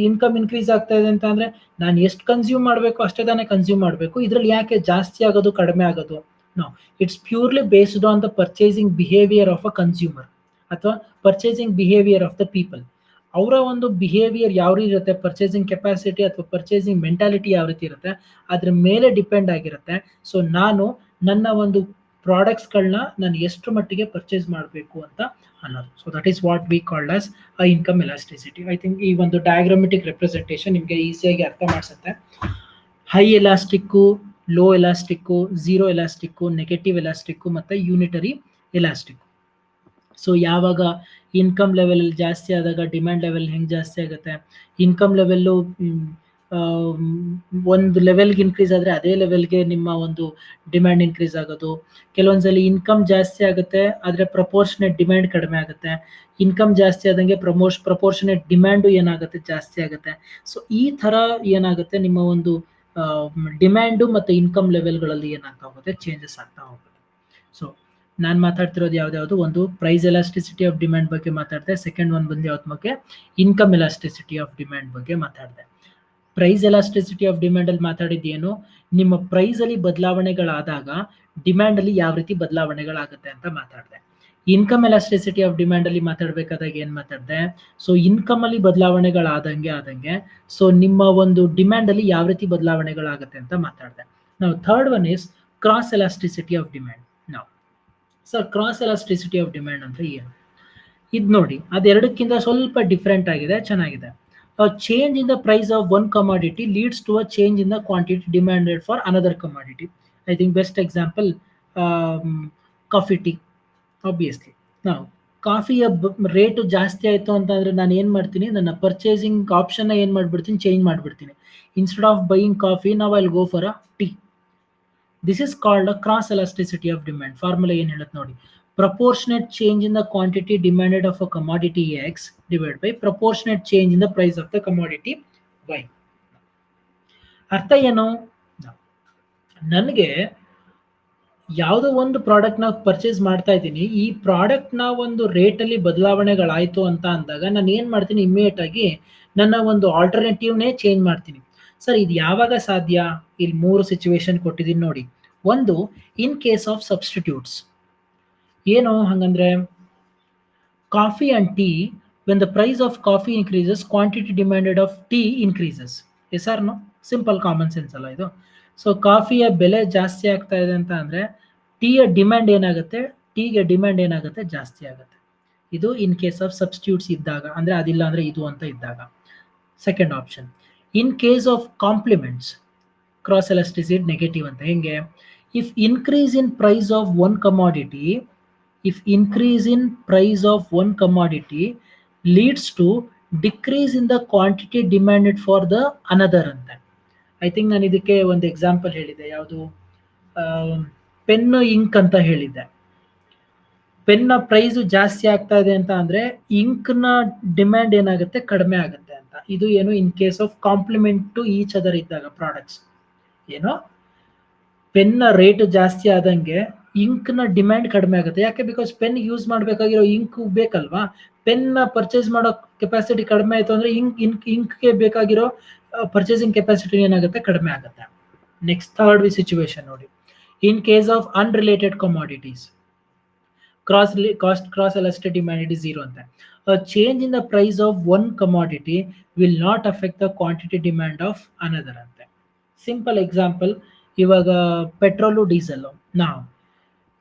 ಇನ್ಕಮ್ ಇನ್ಕ್ರೀಸ್ ಆಗ್ತಾ ಇದೆ ಅಂತ ಅಂದ್ರೆ ನಾನು ಎಷ್ಟು ಕನ್ಸ್ಯೂಮ್ ಮಾಡಬೇಕು ಅಷ್ಟೇ ತಾನೇ ಕನ್ಸ್ಯೂಮ್ ಮಾಡಬೇಕು, ಇದರಲ್ಲಿ ಯಾಕೆ ಜಾಸ್ತಿ ಆಗೋದು ಕಡಿಮೆ ಆಗೋದು? No, it's purely based on the purchasing behaviour of a consumer ಅಥವಾ purchasing behaviour of the people. ಅವರ ಒಂದು ಬಿಹೇವಿಯರ್ ಯಾವ ರೀತಿ ಇರುತ್ತೆ, ಪರ್ಚೇಸಿಂಗ್ ಕೆಪಾಸಿಟಿ ಅಥವಾ ಪರ್ಚೇಸಿಂಗ್ ಮೆಂಟಾಲಿಟಿ ಯಾವ ರೀತಿ ಇರುತ್ತೆ ಅದ್ರ ಮೇಲೆ ಡಿಪೆಂಡ್ ಆಗಿರುತ್ತೆ. ಸೊ ನಾನು ನನ್ನ ಒಂದು ಪ್ರಾಡಕ್ಟ್ಸ್ಗಳನ್ನ ನಾನು ಎಷ್ಟು ಮಟ್ಟಿಗೆ ಪರ್ಚೇಸ್ ಮಾಡಬೇಕು ಅಂತ ಅನ್ನೋದು. So that is what we called as a income elasticity. I think ಈ ಒಂದು ಡಯಾಗ್ರಾಮೆಟಿಕ್ ರೆಪ್ರೆಸೆಂಟೇಷನ್ ನಿಮಗೆ ಈಸಿಯಾಗಿ ಅರ್ಥ ಮಾಡಿಸುತ್ತೆ. High elastic, low elastic, zero elastic, negative elastic ಮತ್ತು ಯೂನಿಟರಿ ಎಲಾಸ್ಟಿಕ್ಕು. ಸೊ ಯಾವಾಗ ಇನ್ಕಮ್ ಲೆವೆಲ್ ಜಾಸ್ತಿ ಆದಾಗ ಡಿಮ್ಯಾಂಡ್ ಲೆವೆಲ್ ಹೆಂಗೆ ಜಾಸ್ತಿ ಆಗುತ್ತೆ, ಇನ್ಕಮ್ ಲೆವೆಲ್ಲು ಒಂದು ಲೆವೆಲ್ಗೆ ಇನ್ಕ್ರೀಸ್ ಆದರೆ ಅದೇ ಲೆವೆಲ್ಗೆ ನಿಮ್ಮ ಒಂದು ಡಿಮ್ಯಾಂಡ್ ಇನ್ಕ್ರೀಸ್ ಆಗೋದು. ಕೆಲವೊಂದ್ಸಲಿ ಇನ್ಕಮ್ ಜಾಸ್ತಿ ಆಗುತ್ತೆ ಆದರೆ ಪ್ರಪೋರ್ಷನೇಟ್ ಡಿಮ್ಯಾಂಡ್ ಕಡಿಮೆ ಆಗುತ್ತೆ, ಇನ್ಕಮ್ ಜಾಸ್ತಿ ಆದಂಗೆ ಪ್ರಪೋರ್ಷನೇಟ್ ಡಿಮ್ಯಾಂಡು ಏನಾಗುತ್ತೆ ಜಾಸ್ತಿ ಆಗುತ್ತೆ. ಸೊ ಈ ಥರ ಏನಾಗುತ್ತೆ ನಿಮ್ಮ ಒಂದು ಡಿಮ್ಯಾಂಡು ಮತ್ತು ಇನ್ಕಮ್ ಲೆವೆಲ್ಗಳಲ್ಲಿ ಏನಾಗ್ತಾ ಹೋಗುತ್ತೆ, ಚೇಂಜಸ್ ಆಗ್ತಾ ಹೋಗುತ್ತೆ. ಸೊ ನಾನು ಮಾತಾಡ್ತಿರೋದು ಯಾವ್ದು, ಒಂದು ಪ್ರೈಸ್ ಎಲಾಸ್ಟಿಸಿಟಿ ಆಫ್ ಡಿಮ್ಯಾಂಡ್ ಬಗ್ಗೆ ಮಾತಾಡಿದೆ, ಸೆಕೆಂಡ್ ಒನ್ ಬಂದು ಯಾವ್ದು ಬಗ್ಗೆ, ಇನ್ಕಮ್ ಎಲಾಸ್ಟಿಸಿಟಿ ಆಫ್ ಡಿಮ್ಯಾಂಡ್ ಬಗ್ಗೆ ಮಾತಾಡಿದೆ. ಪ್ರೈಸ್ ಎಲಾಸ್ಟಿಸಿಟಿ ಆಫ್ ಡಿಮ್ಯಾಂಡ್ ಅಲ್ಲಿ ಮಾತಾಡಿದ್ದೇನು, ನಿಮ್ಮ ಪ್ರೈಸ್ ಅಲ್ಲಿ ಬದಲಾವಣೆಗಳಾದಾಗ ಡಿಮ್ಯಾಂಡ್ ಅಲ್ಲಿ ಯಾವ ರೀತಿ ಬದಲಾವಣೆಗಳಾಗುತ್ತೆ ಅಂತ ಮಾತಾಡಿದೆ. ಇನ್ಕಮ್ ಎಲಾಸ್ಟಿಸಿಟಿ ಆಫ್ ಡಿಮ್ಯಾಂಡ್ ಅಲ್ಲಿ ಮಾತಾಡ್ಬೇಕಾದಾಗ ಏನ್ ಮಾತಾಡಿದೆ, ಸೊ ಇನ್ಕಮ್ ಅಲ್ಲಿ ಬದಲಾವಣೆಗಳಾದಂಗೆ ಸೊ ನಿಮ್ಮ ಒಂದು ಡಿಮ್ಯಾಂಡ್ ಅಲ್ಲಿ ಯಾವ ರೀತಿ ಬದಲಾವಣೆಗಳಾಗುತ್ತೆ ಅಂತ ಮಾತಾಡಿದೆ. ನಾವು third one is cross elasticity of demand. ನಾವು sir cross elasticity of demand ಅಂದ್ರೆ ಏನು? ಇದು ನೋಡಿ, ಅದೆರಡಕ್ಕಿಂತ ಸ್ವಲ್ಪ ಡಿಫ್ರೆಂಟ್ ಆಗಿದೆ, ಚೆನ್ನಾಗಿದೆ. Change in the price of one commodity leads to a change in the quantity demanded for another commodity. I think best example coffee tea. Obviously ನಾವು ಕಾಫಿಯ ರೇಟು ಜಾಸ್ತಿ ಆಯಿತು ಅಂತಂದರೆ ನಾನು ಏನು ಮಾಡ್ತೀನಿ, ನನ್ನ ಪರ್ಚೇಸಿಂಗ್ ಆಪ್ಷನ್ನ ಏನು ಮಾಡಿಬಿಡ್ತೀನಿ, ಚೇಂಜ್ ಮಾಡಿಬಿಡ್ತೀನಿ. ಇನ್ಸ್ಟೆಡ್ ಆಫ್ ಬೈಯಿಂಗ್ ಕಾಫಿ ನಾವು I'll go for a tea. This is called a cross elasticity of demand. Formula ಏನು ಹೇಳುತ್ತೆ ನೋಡಿ, proportionate change in the quantity demanded of a commodity X divide by proportionate change in the price of the commodity Y. ಅರ್ಥ ಏನು, ನನಗೆ ಯಾವುದೋ ಒಂದು ಪ್ರಾಡಕ್ಟ್ನ purchase ಮಾಡ್ತಾ ಇದ್ದೀನಿ, ಈ ಪ್ರಾಡಕ್ಟ್ನ ಒಂದು ರೇಟಲ್ಲಿ ಬದಲಾವಣೆಗಳಾಯಿತು ಅಂತ ಅಂದಾಗ ನಾನು ಏನು ಮಾಡ್ತೀನಿ, ಇಮ್ಮಿಡಿಯೇಟ್ ಆಗಿ ನನ್ನ ಒಂದು ಆಲ್ಟರ್ನೇಟಿವ್ನೇ ಚೇಂಜ್ ಮಾಡ್ತೀನಿ. ಸರ್ ಇದು ಯಾವಾಗ ಸಾಧ್ಯ? ಇಲ್ಲಿ 3 ಸಿಚುವೇಶನ್ ಕೊಟ್ಟಿದ್ದೀನಿ ನೋಡಿ. ಒಂದು, ಇನ್ ಕೇಸ್ ಆಫ್ ಸಬ್ಸ್ಟಿಟ್ಯೂಟ್ಸ್. ಏನು ಹಂಗಂದ್ರೆ, coffee and tea, when the price of coffee increases quantity demanded of tea increases. Yes or no? Simple common sense ಅಲ್ಲ ಇದು. ಸೊ ಕಾಫಿಯ ಬೆಲೆ ಜಾಸ್ತಿ ಆಗ್ತಾ ಇದೆ ಅಂತ ಅಂದರೆ ಟೀಯ ಡಿಮ್ಯಾಂಡ್ ಏನಾಗುತ್ತೆ, ಟೀಗೆ ಡಿಮ್ಯಾಂಡ್ ಏನಾಗುತ್ತೆ, ಜಾಸ್ತಿ ಆಗುತ್ತೆ. ಇದು ಇನ್ ಕೇಸ್ ಆಫ್ ಸಬ್ಸ್ಟಿಟ್ಯೂಟ್ಸ್ ಇದ್ದಾಗ, ಅಂದರೆ ಅದಿಲ್ಲ ಅಂದರೆ ಇದು ಅಂತ ಇದ್ದಾಗ. Second option, in case of complements, cross elasticity negative ಅಂತ. ಹೆಂಗೆ? If increase in price of one commodity, if increase in price of one commodity leads to decrease in the quantity demanded for the another ಅಂತ. I think ನಾನು ಇದಕ್ಕೆ ಒಂದು example ಹೇಳಿದ್ದೆ, ಯಾವುದು, pen ink ಅಂತ ಹೇಳಿದ್ದೆ. ಪೆನ್ನ ಪ್ರೈಸು ಜಾಸ್ತಿ ಆಗ್ತಾ ಇದೆ ಅಂತ ಅಂದರೆ ಇಂಕ್ನ ಡಿಮ್ಯಾಂಡ್ ಏನಾಗುತ್ತೆ, ಕಡಿಮೆ ಆಗುತ್ತೆ ಅಂತ. ಇದು ಏನು, in case of complement to each other ಇದ್ದಾಗ ಪ್ರಾಡಕ್ಟ್ಸ್. ಏನೋ ಪೆನ್ನ ರೇಟ್ ಜಾಸ್ತಿ ಆದಂಗೆ ಇಂಕ್ನ ಡಿಮ್ಯಾಂಡ್ ಕಡಿಮೆ ಆಗುತ್ತೆ. ಯಾಕೆ? ಬಿಕಾಸ್ ಪೆನ್ ಯೂಸ್ ಮಾಡಬೇಕಾಗಿರೋ ಇಂಕ್ ಬೇಕಲ್ವಾ. ಪೆನ್ನ ಪರ್ಚೇಸ್ ಮಾಡೋ ಕೆಪಾಸಿಟಿ ಕಡಿಮೆ ಆಯಿತು ಅಂದರೆ ಇಂಕ್ಗೆ ಬೇಕಾಗಿರೋ ಪರ್ಚೇಸಿಂಗ್ ಕೆಪಾಸಿಟಿ ಏನಾಗುತ್ತೆ, ಕಡಿಮೆ ಆಗುತ್ತೆ. ನೆಕ್ಸ್ಟ್ ಥರ್ಡ್ ಸಿಚುವೇಶನ್ ನೋಡಿ, ಇನ್ case of unrelated commodities, cross elasticity demand is 0 ಅಂತ. A change in the price of one commodity will not affect the quantity demand of another ಅಂತೆ. ಸಿಂಪಲ್ ಎಕ್ಸಾಂಪಲ್, ಇವಾಗ petrol diesel, ನಾವು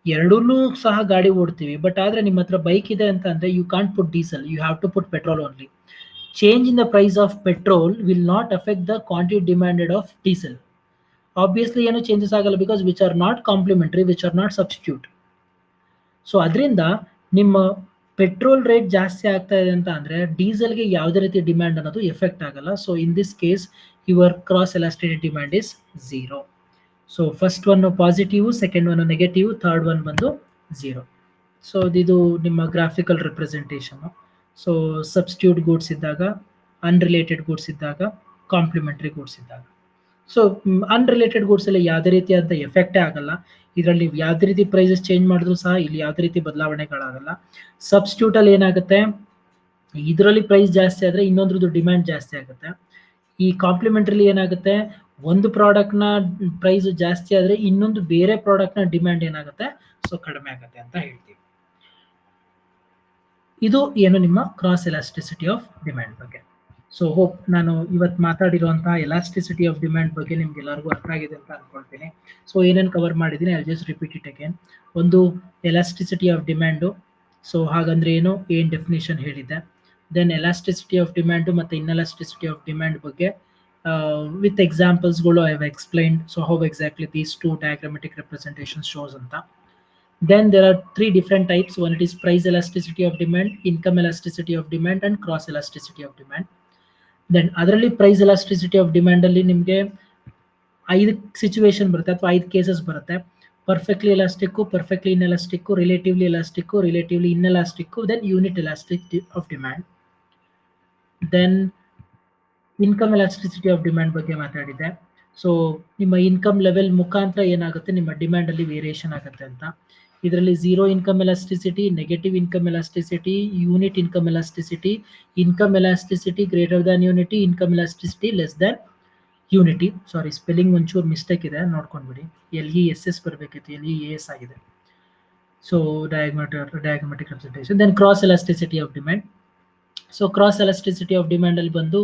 ಎರಡೂ ಸಹ ಗಾಡಿ ಓಡ್ತೀವಿ. But ಆದರೆ ನಿಮ್ಮ ಹತ್ರ ಬೈಕ್ ಇದೆ ಅಂತ ಅಂದರೆ you can't put diesel, you have to put petrol only. Change in the price of petrol will not affect the quantity demanded of diesel. Obviously ಏನು ಚೇಂಜಸ್ ಆಗಲ್ಲ, because which are not complementary, which are not substitute. So ಅದರಿಂದ ನಿಮ್ಮ petrol rate ಜಾಸ್ತಿ ಆಗ್ತಾ ಇದೆ ಅಂತ ಅಂದ್ರೆ ಡೀಸೆಲ್ಗೆ ಯಾವುದೇ ರೀತಿ ಡಿಮ್ಯಾಂಡ್ ಅನ್ನೋದು ಎಫೆಕ್ಟ್ ಆಗಲ್ಲ. So in this case your cross elasticity demand is 0. So first one positive, second one negative, third one ಬಂದು 0. ಸೊ ಇದು ನಿಮ್ಮ graphical representation. So substitute goods ಇದ್ದಾಗ, ಅನ್ರಿಲೇಟೆಡ್ ಗೂಡ್ಸ್ ಇದ್ದಾಗ, ಕಾಂಪ್ಲಿಮೆಂಟರಿ ಗೂಡ್ಸ್ ಇದ್ದಾಗ. ಸೊ ಅನ್ರಿಲೇಟೆಡ್ ಗೂಡ್ಸ್ ಅಲ್ಲಿ ಯಾವುದೇ ರೀತಿಯಾದಂಥ ಎಫೆಕ್ಟೇ ಆಗಲ್ಲ. ಇದರಲ್ಲಿ ನೀವು ಯಾವುದೇ ರೀತಿ ಪ್ರೈಸಸ್ ಚೇಂಜ್ ಮಾಡಿದ್ರು ಸಹ ಇಲ್ಲಿ ಯಾವುದೇ ರೀತಿ ಬದಲಾವಣೆಗಳಾಗಲ್ಲ. ಸಬ್ಸ್ಟಿಟ್ಯೂಟ್ ಅಲ್ಲಿ ಏನಾಗುತ್ತೆ, ಇದರಲ್ಲಿ ಪ್ರೈಸ್ ಜಾಸ್ತಿ ಆದರೆ ಇನ್ನೊಂದ್ರದ್ದು ಡಿಮ್ಯಾಂಡ್ ಜಾಸ್ತಿ ಆಗುತ್ತೆ. ಈ ಕಾಂಪ್ಲಿಮೆಂಟರಿಲಿ ಏನಾಗುತ್ತೆ, ಒಂದು ಪ್ರಾಡಕ್ಟ್ನ ಪ್ರೈಸ್ ಜಾಸ್ತಿ ಆದರೆ ಇನ್ನೊಂದು ಬೇರೆ ಪ್ರಾಡಕ್ಟ್ನ ಡಿಮ್ಯಾಂಡ್ ಏನಾಗುತ್ತೆ, ಸೊ ಕಡಿಮೆ ಆಗುತ್ತೆ ಅಂತ ಹೇಳ್ತೀವಿ. ಇದು ಏನು ನಿಮ್ಮ ಕ್ರಾಸ್ ಎಲಾಸ್ಟಿಸಿಟಿ ಆಫ್ ಡಿಮ್ಯಾಂಡ್ ಬಗ್ಗೆ. ಸೊ ಹೋಪ್ ನಾನು ಇವತ್ತು ಮಾತಾಡಿರುವಂತಹ ಎಲಾಸ್ಟಿಸಿಟಿ ಆಫ್ ಡಿಮ್ಯಾಂಡ್ ಬಗ್ಗೆ ನಿಮ್ಗೆ ಎಲ್ಲರಿಗೂ ಅರ್ಥ ಆಗಿದೆ ಅಂತ ಅನ್ಕೊಳ್ತೀನಿ. ಸೊ ಏನೇನು ಕವರ್ ಮಾಡಿದ್ದೀನಿ I just repeat it again. ಒಂದು ಎಲಾಸ್ಟಿಸಿಟಿ ಆಫ್ ಡಿಮ್ಯಾಂಡು, ಸೊ ಹಾಗಂದ್ರೆ ಏನು ಡೆಫಿನೇಷನ್ ಹೇಳಿದ್ದೆ. ದೆನ್ ಎಲಾಸ್ಟಿಸಿಟಿ ಆಫ್ ಡಿಮ್ಯಾಂಡು ಮತ್ತು ಇನ್ಎಲಾಸ್ಟಿಸಿಟಿ ಆಫ್ ಡಿಮ್ಯಾಂಡ್ ಬಗ್ಗೆ ವಿತ್ ಎಕ್ಸಾಂಪಲ್ಸ್ಗಳು I have explained. So how exactly these two diagrammatic representation shows ಅಂತ. Then there are 3 different types. One, it is price elasticity of demand, income elasticity of demand, and cross elasticity of demand. Then ಅದರಲ್ಲಿ price elasticity of demand ಅಲ್ಲಿ ನಿಮಗೆ 5 situation ಬರುತ್ತೆ ಅಥವಾ 5 cases ಬರುತ್ತೆ. Perfectly elastic, perfectly inelastic, relatively elastic, relatively inelastic, then unit elastic of demand. Then income elasticity of demand ಬಗ್ಗೆ ಮಾತಾಡಿದೆ. So ನಿಮ್ಮ income level ಮುಖಾಂತರ ಏನಾಗುತ್ತೆ, ನಿಮ್ಮ ಡಿಮ್ಯಾಂಡ್ ಅಲ್ಲಿ ವೇರಿಯೇಷನ್ ಆಗುತ್ತೆ ಅಂತ. ಇದರಲ್ಲಿ 0 income elasticity, negative income elasticity, unit income elasticity, income elasticity greater than unity, income elasticity less than unity. Sorry, spelling ಒಂಚೂರು ಮಿಸ್ಟೇಕ್ ಇದೆ, ನೋಡ್ಕೊಂಡ್ಬಿಡಿ. LESS ಬರಬೇಕಿತ್ತು, LEAS ಆಗಿದೆ. So diagrammatic representation. Then cross elasticity of demand. So cross elasticity of demand ಅಲ್ಲಿ ಬಂದು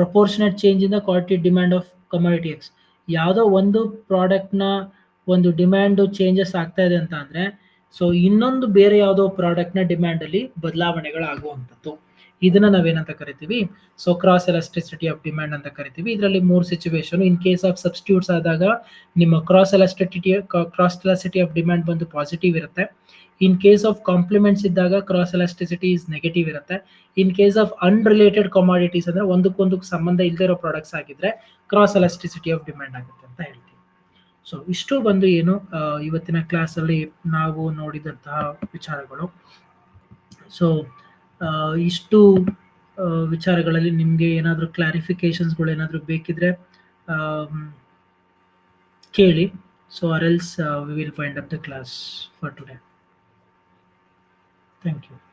proportionate change in the quality demand of commodity X. ಯಾವುದೋ ಒಂದು ಪ್ರಾಡಕ್ಟ್ನ ಒಂದು ಡಿಮ್ಯಾಂಡು ಚೇಂಜಸ್ ಆಗ್ತಾ ಇದೆ ಅಂತ ಅಂದರೆ, ಸೊ ಇನ್ನೊಂದು ಬೇರೆ ಯಾವುದೋ ಪ್ರಾಡಕ್ಟ್ನ ಡಿಮ್ಯಾಂಡಲ್ಲಿ ಬದಲಾವಣೆಗಳಾಗುವಂಥದ್ದು. ಇದನ್ನು ನಾವೇನಂತ ಕರಿತೀವಿ, so cross elasticity of demand ಅಂತ ಕರಿತೀವಿ. ಇದರಲ್ಲಿ 3 situation. In case of substitutes ಆದಾಗ ನಿಮ್ಮ ಕ್ರಾಸ್ ಎಲಾಸ್ಟಿಸಿಟಿ ಆಫ್ ಡಿಮ್ಯಾಂಡ್ ಬಂದು ಪಾಸಿಟಿವ್ ಇರುತ್ತೆ. ಇನ್ ಕೇಸ್ ಆಫ್ ಕಾಂಪ್ಲಿಮೆಂಟ್ಸ್ ಇದ್ದಾಗ ಕ್ರಾಸ್ ಎಲಾಸ್ಟಿಸಿಟಿ ಇಸ್ ನೆಗೆಟಿವ್ ಇರುತ್ತೆ. ಇನ್ ಕೇಸ್ ಆಫ್ ಅನ್ರಿಲೇಟೆಡ್ ಕಮಾಡಿಟೀಸ್ ಅಂದರೆ ಒಂದಕ್ಕೊಂದಕ್ಕೆ ಸಂಬಂಧ ಇಲ್ಲದೆ ಇರೋ ಪ್ರಾಡಕ್ಟ್ಸ್ ಆಗಿದ್ರೆ ಕ್ರಾಸ್ ಎಲಾಸ್ಟಿಸಿಟಿ ಆಫ್ ಡಿಮ್ಯಾಂಡ್ ಆಗುತ್ತೆ ಅಂತ ಹೇಳ್ತೀವಿ. ಸೊ ಇಷ್ಟು ಬಂದು ಇವತ್ತಿನ ಕ್ಲಾಸಲ್ಲಿ ನಾವು ನೋಡಿದಂತಹ ವಿಚಾರಗಳು. ಸೊ ಇಷ್ಟು ವಿಚಾರಗಳಲ್ಲಿ ನಿಮಗೆ ಏನಾದರೂ ಕ್ಲಾರಿಫಿಕೇಶನ್ಸ್ಗಳು ಏನಾದರೂ ಬೇಕಿದ್ರೆ ಕೇಳಿ. So or else we will find up the class for today. Thank you.